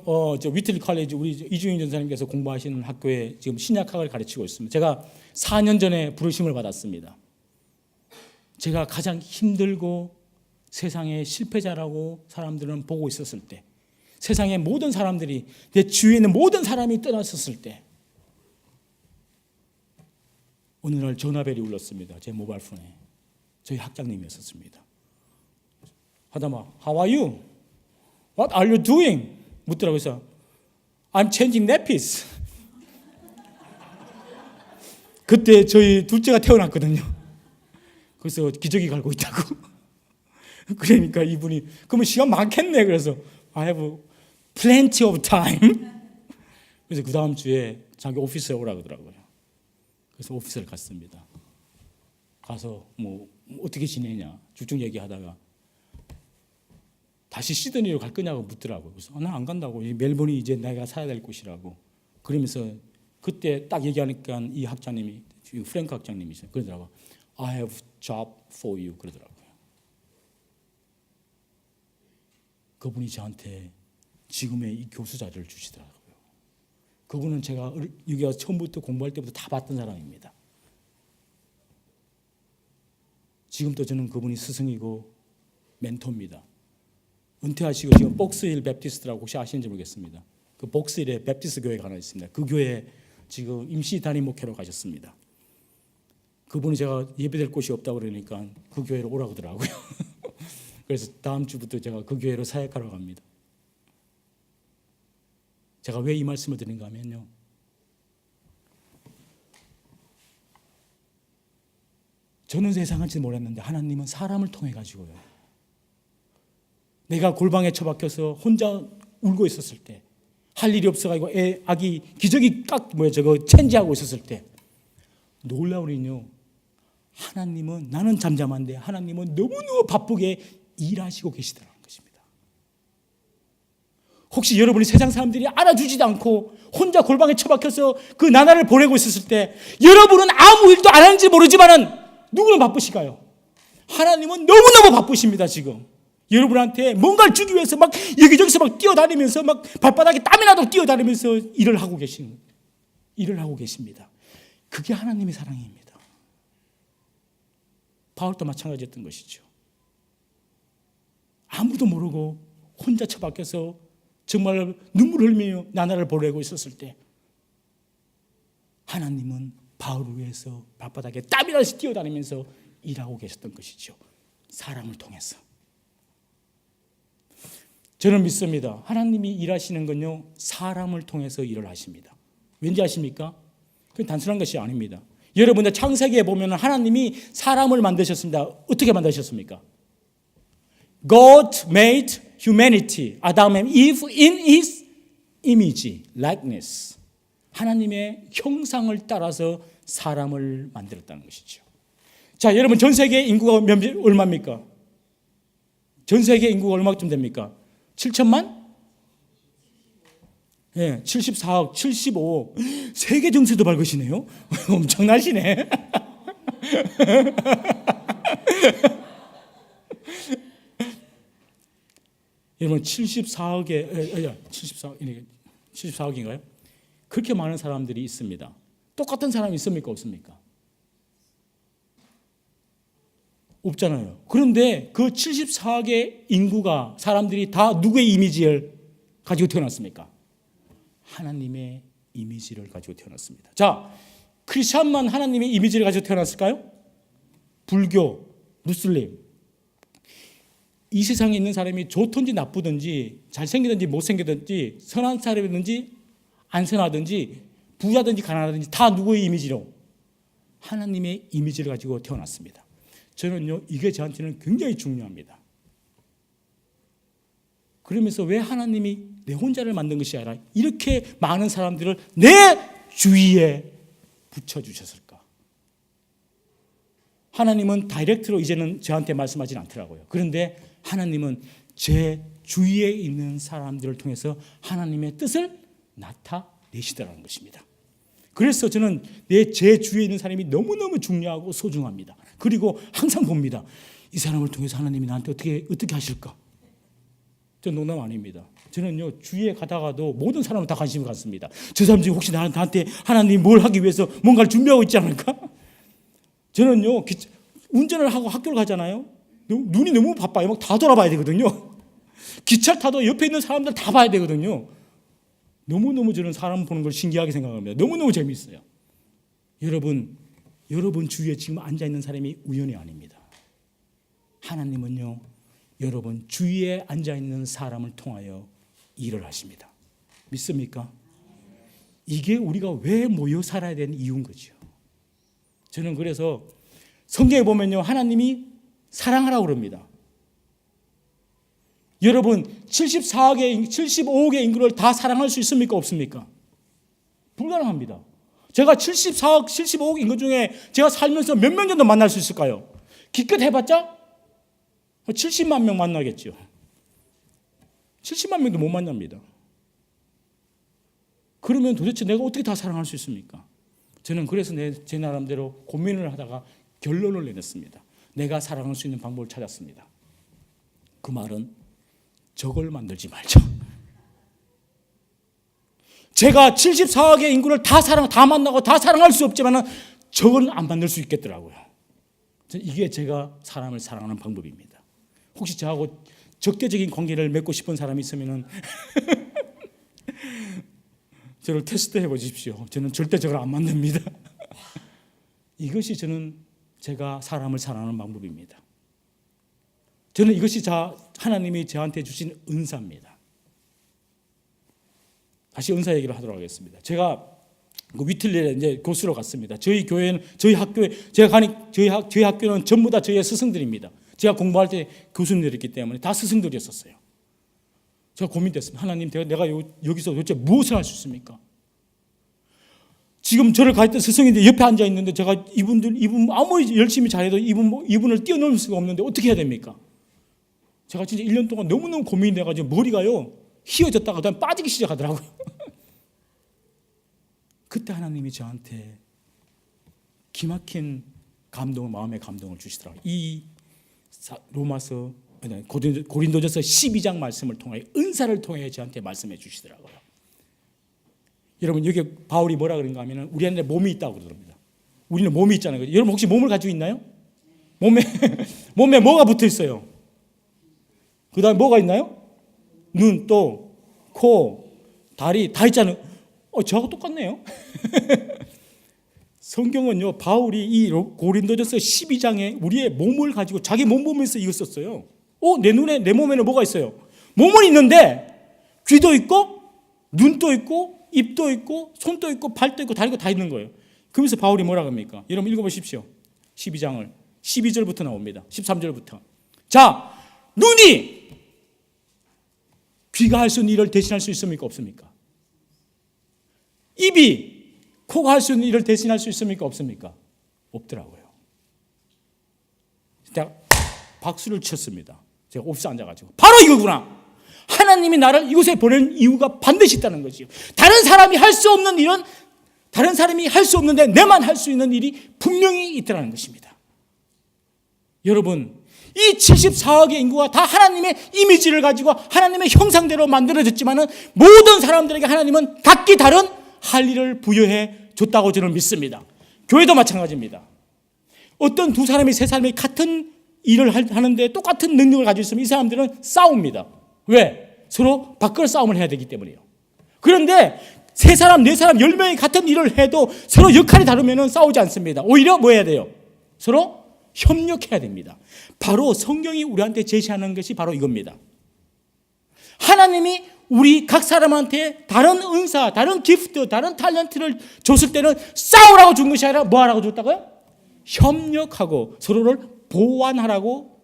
위틀리 컬리지 우리 이주인 전사님께서 공부하시는 학교에 지금 신약학을 가르치고 있습니다. 제가 4년 전에 부르심을 받았습니다. 제가 가장 힘들고 세상의 실패자라고 사람들은 보고 있었을 때, 세상의 모든 사람들이 내 주위에 있는 모든 사람이 떠났었을 때 어느 날 전화벨이 울렸습니다. 제 모바일 폰에. 저희 학장님이었습니다. 하다마 How are you? What are you doing? 묻더라고요. 그래서 I'm changing nappies. 그때 저희 둘째가 태어났거든요. 그래서 기저귀 갈고 있다고. 그러니까 이분이 그러면 시간 많겠네. 그래서 I have plenty of time. 그래서 그 다음 주에 자기 오피스에 오라고 하더라고요. 그래서 오피스를 갔습니다. 가서 뭐 어떻게 지내냐 쭉쭉 얘기하다가 다시 시드니로 갈 거냐고 묻더라고요. 그래서 나 안 간다고. 멜번이 이제 내가 살아야 될 곳이라고. 그러면서 그때 딱 얘기하니까 이 학장님이 프랭크 학장님이세요. 그러더라고요. I have job for you. 그러더라고요. 그분이 저한테 지금의 이 교수 자리를 주시더라고요. 그분은 제가 여기 와서 처음부터 공부할 때부터 다 봤던 사람입니다. 지금도 저는 그분이 스승이고 멘토입니다. 은퇴하시고 지금 복스힐 베프티스트라고 혹시 아시는지 모르겠습니다. 그 복스힐에 베프티스트 교회가 하나 있습니다. 그 교회에 지금 임시 담임 목회로 가셨습니다. 그분이 제가 예배될 곳이 없다고 그러니까 그 교회로 오라고 하더라고요. 그래서 다음 주부터 제가 그 교회로 사역하러 갑니다. 제가 왜 이 말씀을 드린가 하면요. 저는 세상할지 몰랐는데 하나님은 사람을 통해 가지고요. 내가 골방에 처박혀서 혼자 울고 있었을 때, 할 일이 없어가지고 아기 기저귀 체인지하고 있었을 때 놀라우니요. 하나님은 나는 잠잠한데 하나님은 너무너무 바쁘게 일하시고 계시더라는 것입니다. 혹시 여러분이 세상 사람들이 알아주지도 않고 혼자 골방에 처박혀서 그 나날을 보내고 있었을 때 여러분은 아무 일도 안 하는지 모르지만은 누구는 바쁘실까요? 하나님은 너무너무 바쁘십니다. 지금 여러분한테 뭔가를 주기 위해서 막 여기저기서 막 뛰어다니면서 막 발바닥에 땀이 나도록 뛰어다니면서 일을 하고 계십니다. 그게 하나님의 사랑입니다. 바울도 마찬가지였던 것이죠. 아무도 모르고 혼자 처박혀서 정말 눈물을 흘리며 나날을 보내고 있었을 때 하나님은 바울을 위해서 발바닥에 땀이 나듯이 뛰어다니면서 일하고 계셨던 것이죠. 사람을 통해서. 저는 믿습니다. 하나님이 일하시는 건요, 사람을 통해서 일을 하십니다. 왠지 아십니까? 그건 단순한 것이 아닙니다. 여러분들 창세기에 보면 하나님이 사람을 만드셨습니다. 어떻게 만드셨습니까? God made humanity, Adam and Eve in His image, likeness. 하나님의 형상을 따라서 사람을 만들었다는 것이죠. 자, 여러분 전 세계 인구가 얼마입니까? 전 세계 인구가 얼마쯤 됩니까? 7천만? 예, 74억, 75억. 세계 정세도 밝으시네요. 엄청나시네. 여러분 74억인가요? 그렇게 많은 사람들이 있습니다. 똑같은 사람이 있습니까? 없습니까? 없잖아요. 그런데 그 74억의 인구가 사람들이 다 누구의 이미지를 가지고 태어났습니까? 하나님의 이미지를 가지고 태어났습니다. 자, 크리스천만 하나님의 이미지를 가지고 태어났을까요? 불교, 무슬림. 이 세상에 있는 사람이 좋든지 나쁘든지 잘생기든지 못생기든지 선한 사람이든지 안 선하든지 부자든지 가난하든지 다 누구의 이미지로? 하나님의 이미지를 가지고 태어났습니다. 저는요, 이게 저한테는 굉장히 중요합니다. 그러면서 왜 하나님이 내 혼자를 만든 것이 아니라 이렇게 많은 사람들을 내 주위에 붙여주셨을까? 하나님은 다이렉트로 이제는 저한테 말씀하지는 않더라고요. 그런데 하나님은 제 주위에 있는 사람들을 통해서 하나님의 뜻을 나타내시더라는 것입니다. 그래서 저는 제 주위에 있는 사람이 너무너무 중요하고 소중합니다. 그리고 항상 봅니다. 이 사람을 통해서 하나님이 나한테 어떻게 하실까? 저 농담 아닙니다. 저는요, 주위에 가다가도 모든 사람을 다 관심을 갖습니다. 저 사람 중에 혹시 나한테 하나님이 뭘 하기 위해서 뭔가를 준비하고 있지 않을까? 저는요, 운전을 하고 학교를 가잖아요. 눈이 너무 바빠요. 막 다 돌아봐야 되거든요. 기차를 타도 옆에 있는 사람들 다 봐야 되거든요. 너무너무 저는 사람 보는 걸 신기하게 생각합니다. 너무너무 재미있어요. 여러분 주위에 지금 앉아있는 사람이 우연이 아닙니다. 하나님은요, 여러분 주위에 앉아있는 사람을 통하여 일을 하십니다. 믿습니까? 이게 우리가 왜 모여 살아야 되는 이유인 거죠. 저는 그래서 성경에 보면요, 하나님이 사랑하라고 그럽니다. 여러분 75억의 인구를 다 사랑할 수 있습니까? 없습니까? 불가능합니다. 제가 74억, 75억 인구 중에 제가 살면서 몇 명 정도 만날 수 있을까요? 기껏 해봤자 70만 명 만나겠죠. 70만 명도 못 만납니다. 그러면 도대체 내가 어떻게 다 사랑할 수 있습니까? 저는 그래서 제 나름대로 고민을 하다가 결론을 내렸습니다. 내가 사랑할 수 있는 방법을 찾았습니다. 그 말은 적을 만들지 말자. 제가 74억의 인구를 다 만나고 다 사랑할 수 없지만 적은 안 만들 수 있겠더라고요. 이게 제가 사람을 사랑하는 방법입니다. 혹시 저하고 적대적인 관계를 맺고 싶은 사람이 있으면 저를 테스트해 보십시오. 저는 절대 적을 안 만듭니다. 이것이 제가 사람을 사랑하는 방법입니다. 저는 이것이 하나님이 저한테 주신 은사입니다. 다시 은사 얘기를 하도록 하겠습니다. 제가 위틀리에 이제 교수로 갔습니다. 저희 교회는 저희 학교는 전부 다 저희의 스승들입니다. 제가 공부할 때 교수님들이었기 때문에 다 스승들이었어요. 제가 고민됐습니다. 하나님, 내가 여기서 도대체 무엇을 할 수 있습니까? 지금 저를 가르쳤던 스승인데 옆에 앉아 있는데 제가 이분 아무리 열심히 잘해도 이분을 뛰어넘을 수가 없는데 어떻게 해야 됩니까? 제가 진짜 1년 동안 너무너무 고민이 돼가지고 머리가요 휘어졌다가 그다음 빠지기 시작하더라고요. 그때 하나님이 저한테 기막힌 마음의 감동을 주시더라고요. 이 고린도전서 12장 말씀을 통해 은사를 통해 저한테 말씀해 주시더라고요. 여러분 여기 바울이 뭐라 그런가 하면 우리 안에 몸이 있다고 그러더랍니다. 우리는 몸이 있잖아요. 여러분 혹시 몸을 가지고 있나요? 몸에 뭐가 붙어 있어요? 그 다음에 뭐가 있나요? 눈, 또 코, 다리 다 있잖아요. 저하고 똑같네요. 성경은요, 바울이 이 고린도전서 12장에 우리의 몸을 가지고 자기 몸 보면서 이거 썼어요. 내 몸에는 뭐가 있어요? 몸은 있는데 귀도 있고 눈도 있고 입도 있고 손도 있고 발도 있고 다리도 다 있는 거예요. 그러면서 바울이 뭐라 합니까? 여러분 읽어보십시오. 12장을 12절부터 나옵니다. 13절부터. 자, 눈이 귀가 할 수 있는 일을 대신할 수 있습니까? 없습니까? 입이 입이 코가 할 수 있는 일을 대신할 수 있습니까? 없습니까? 없더라고요. 제가 박수를 쳤습니다. 제가 옵스 앉아가지고 바로 이거구나. 하나님이 나를 이곳에 보낸 이유가 반드시 있다는 거지요. 다른 사람이 할 수 없는 일은 다른 사람이 할 수 없는데 내만 할 수 있는 일이 분명히 있다는 것입니다. 여러분, 이 74억의 인구가 다 하나님의 이미지를 가지고 하나님의 형상대로 만들어졌지만은 모든 사람들에게 하나님은 각기 다른 할 일을 부여해 줬다고 저는 믿습니다. 교회도 마찬가지입니다. 어떤 두 사람이 세 사람이 같은 일을 하는데 똑같은 능력을 가지고 있으면 이 사람들은 싸웁니다. 왜? 서로 밖으로 싸움을 해야 되기 때문이에요. 그런데 세 사람, 네 사람, 10명이 같은 일을 해도 서로 역할이 다르면 싸우지 않습니다. 오히려 뭐 해야 돼요? 서로 협력해야 됩니다. 바로 성경이 우리한테 제시하는 것이 바로 이겁니다. 하나님이 우리 각 사람한테 다른 은사, 다른 기프트, 다른 탤런트를 줬을 때는 싸우라고 준 것이 아니라 뭐 하라고 줬다고요? 협력하고 서로를 보완하라고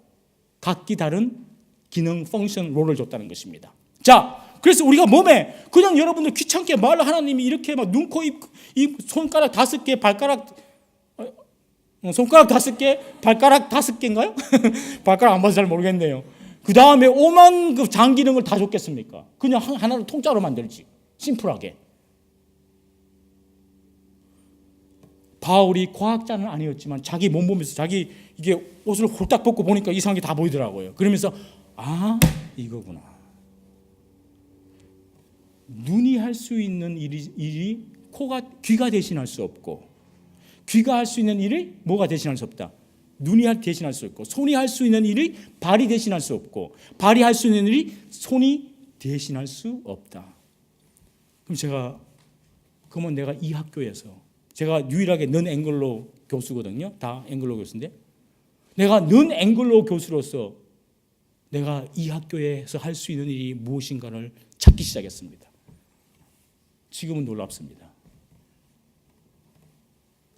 각기 다른 기능, 펑션, 롤을 줬다는 것입니다. 자, 그래서 우리가 몸에 그냥 여러분들 귀찮게 말을 하나님이 이렇게 막 눈, 코, 입, 손가락 5개, 발가락 손가락 5개, 발가락 5개인가요? 발가락 안 봐서 잘 모르겠네요. 그 다음에 오만 그 장기능을 다 줬겠습니까? 그냥 하나로 통짜로 만들지. 심플하게. 바울이 과학자는 아니었지만 자기 몸 보면서 자기 이게 옷을 홀딱 벗고 보니까 이상한 게 다 보이더라고요. 그러면서 아, 이거구나. 눈이 할 수 있는 일이 귀가 대신할 수 없고, 귀가 할 수 있는 일을 뭐가 대신할 수 없다. 눈이 대신할 수 없고, 손이 할 수 있는 일이 발이 대신할 수 없고, 발이 할 수 있는 일이 손이 대신할 수 없다. 그러면 내가 이 학교에서, 제가 유일하게 넌 앵글로 교수거든요. 다 앵글로 교수인데, 내가 넌 앵글로 교수로서 내가 이 학교에서 할 수 있는 일이 무엇인가를 찾기 시작했습니다. 지금은 놀랍습니다.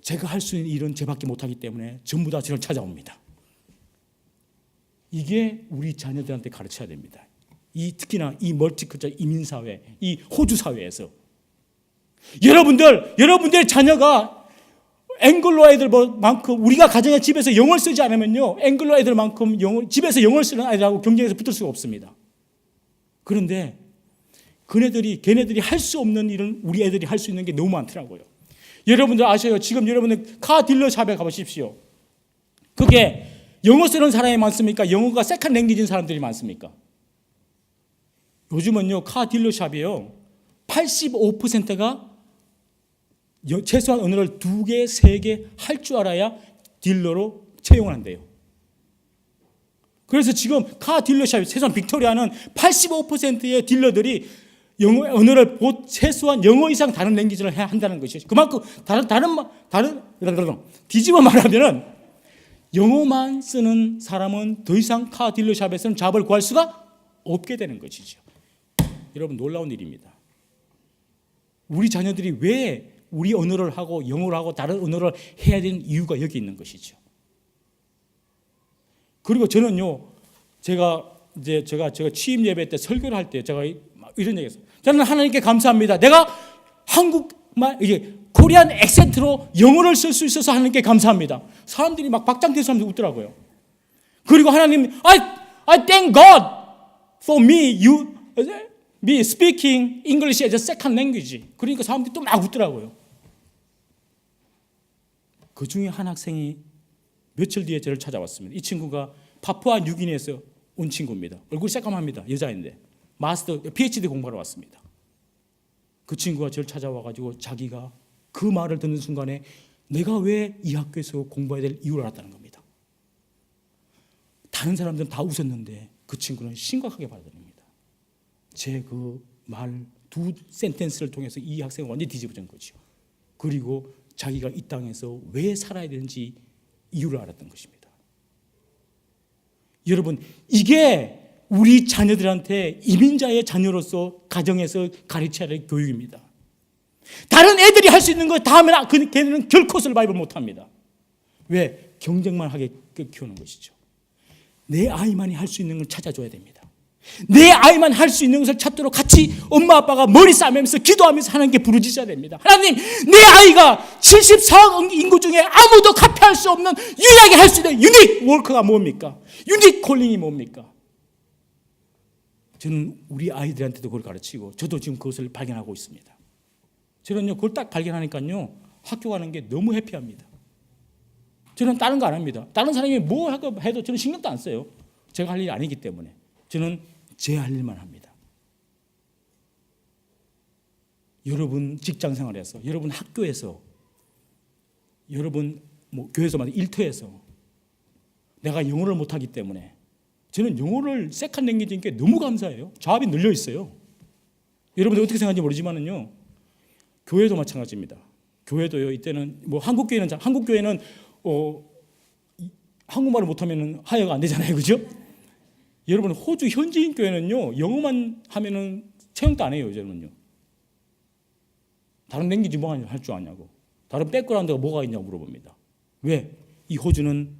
제가 할 수 있는 일은 제밖에 못하기 때문에 전부 다 저를 찾아옵니다. 이게 우리 자녀들한테 가르쳐야 됩니다. 특히나 이 멀티컬처 이민사회, 이 호주사회에서 여러분들 자녀가 앵글로 애들만큼, 우리가 가정에 집에서 영어를 쓰지 않으면요, 앵글로 애들만큼 집에서 영어를 쓰는 아이들하고 경쟁에서 붙을 수가 없습니다. 그런데 걔네들이 할 수 없는 일은 우리 애들이 할 수 있는 게 너무 많더라고요. 여러분들 아셔요. 지금 여러분들 카 딜러샵에 가보십시오. 그게 영어 쓰는 사람이 많습니까? 영어가 세컨 랭귀지인 사람들이 많습니까? 요즘은요, 카 딜러샵이요, 85%가 최소한 언어를 2개, 3개 할 줄 알아야 딜러로 채용을 한대요. 그래서 지금 카 딜러샵, 최소한 빅토리아는 85%의 딜러들이 언어를 최소한 영어 이상 다른 랭귀지를 해야 한다는 것이죠. 그만큼 뒤집어 말하면은 영어만 쓰는 사람은 더 이상 카 딜러샵에서는 잡을 구할 수가 없게 되는 것이죠. 여러분, 놀라운 일입니다. 우리 자녀들이 왜 우리 언어를 하고 영어를 하고 다른 언어를 해야 되는 이유가 여기 있는 것이죠. 그리고 저는요, 제가 취임 예배 때 설교를 할 때 제가 이런 얘기했어요. 저는 하나님께 감사합니다. 내가 한국말, 코리안 액센트로 영어를 쓸 수 있어서 하나님께 감사합니다. 사람들이 막 박장대소 사람들이 웃더라고요. 그리고 하나님, I thank God for me speaking English as a second language. 그러니까 사람들이 또 막 웃더라고요. 그 중에 한 학생이 며칠 뒤에 저를 찾아왔습니다. 이 친구가 파푸아 뉴기니에서 온 친구입니다. 얼굴이 새까맣니다. 여자인데 마스터, PhD 공부하러 왔습니다. 그 친구가 저를 찾아와가지고 자기가 그 말을 듣는 순간에 내가 왜 이 학교에서 공부해야 될 이유를 알았다는 겁니다. 다른 사람들은 다 웃었는데 그 친구는 심각하게 받아들입니다. 제 그 말 2 센텐스를 통해서 이 학생은 완전히 뒤집어진 거죠. 그리고 자기가 이 땅에서 왜 살아야 되는지 이유를 알았던 것입니다. 여러분, 이게 우리 자녀들한테 이민자의 자녀로서 가정에서 가르쳐야 될 교육입니다. 다른 애들이 할 수 있는 거 다 하면 걔네는 결코 서바이벌 못합니다. 왜? 경쟁만 하게 키우는 것이죠. 내 아이만이 할 수 있는 걸 찾아줘야 됩니다. 내 아이만 할 수 있는 것을 찾도록 같이 엄마 아빠가 머리 싸매면서 기도하면서 하나님께 부르짖어야 됩니다. 하나님, 내 아이가 74억 인구 중에 아무도 카피할 수 없는 유일하게 할 수 있는 유닉 워크가 뭡니까? 유닉 콜링이 뭡니까? 저는 우리 아이들한테도 그걸 가르치고 저도 지금 그것을 발견하고 있습니다. 저는요, 그걸 딱 발견하니까요, 학교 가는 게 너무 해피합니다. 저는 다른 거 안 합니다. 다른 사람이 뭐 해도 저는 신경도 안 써요. 제가 할 일이 아니기 때문에. 저는 제 할 일만 합니다. 여러분 직장 생활에서, 여러분 학교에서, 여러분 뭐 교회에서 말하는 일터에서 내가 영어를 못하기 때문에 저는 영어를 세컨 랭귀지인 게 너무 감사해요. 자업이 늘려 있어요. 여러분들 어떻게 생각하는지 모르지만은요, 교회도 마찬가지입니다. 교회도요, 이때는 뭐 한국 교회는 한국말을 못하면 하여가 안 되잖아요, 그죠? 여러분 호주 현지인 교회는요, 영어만 하면은 채용도 안 해요, 저는요. 다른 랭귀지 뭐 할 줄 아냐고, 다른 백그라운드가 뭐가 있냐고 물어봅니다. 왜? 이 호주는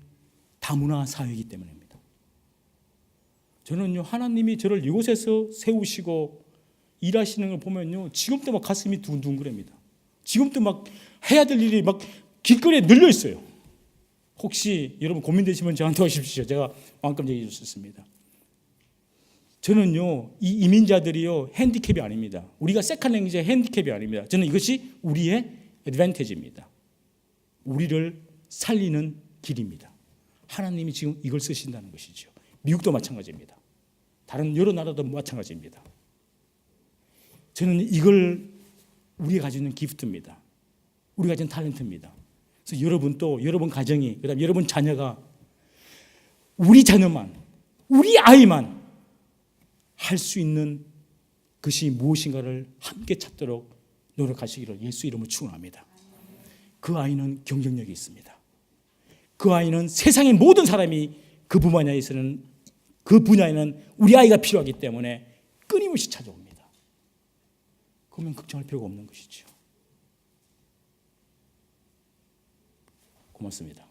다문화 사회이기 때문입니다. 저는요, 하나님이 저를 이곳에서 세우시고 일하시는 걸 보면요, 지금도 막 가슴이 두근두근거립니다. 지금도 막 해야 될 일이 막 길거리에 늘려 있어요. 혹시 여러분 고민되시면 저한테 오십시오. 제가 마음껏 얘기해 줄 수 있습니다. 저는요, 이 이민자들이요, 핸디캡이 아닙니다. 우리가 세컨 랭귀지의 핸디캡이 아닙니다. 저는 이것이 우리의 애드밴티지입니다. 우리를 살리는 길입니다. 하나님이 지금 이걸 쓰신다는 것이죠. 미국도 마찬가지입니다. 다른 여러 나라도 마찬가지입니다. 저는 이걸 우리가 가지고 있는 기프트입니다. 우리가 가진 탤런트입니다. 그래서 여러분 또 여러분 가정이, 그다음 여러분 자녀가 우리 자녀만, 우리 아이만 할 수 있는 것이 무엇인가를 함께 찾도록 노력하시기를 예수 이름으로 축원합니다. 그 아이는 경쟁력이 있습니다. 그 아이는 세상의 모든 사람이 그 분야에는 우리 아이가 필요하기 때문에 끊임없이 찾아옵니다. 그러면 걱정할 필요가 없는 것이죠. 고맙습니다.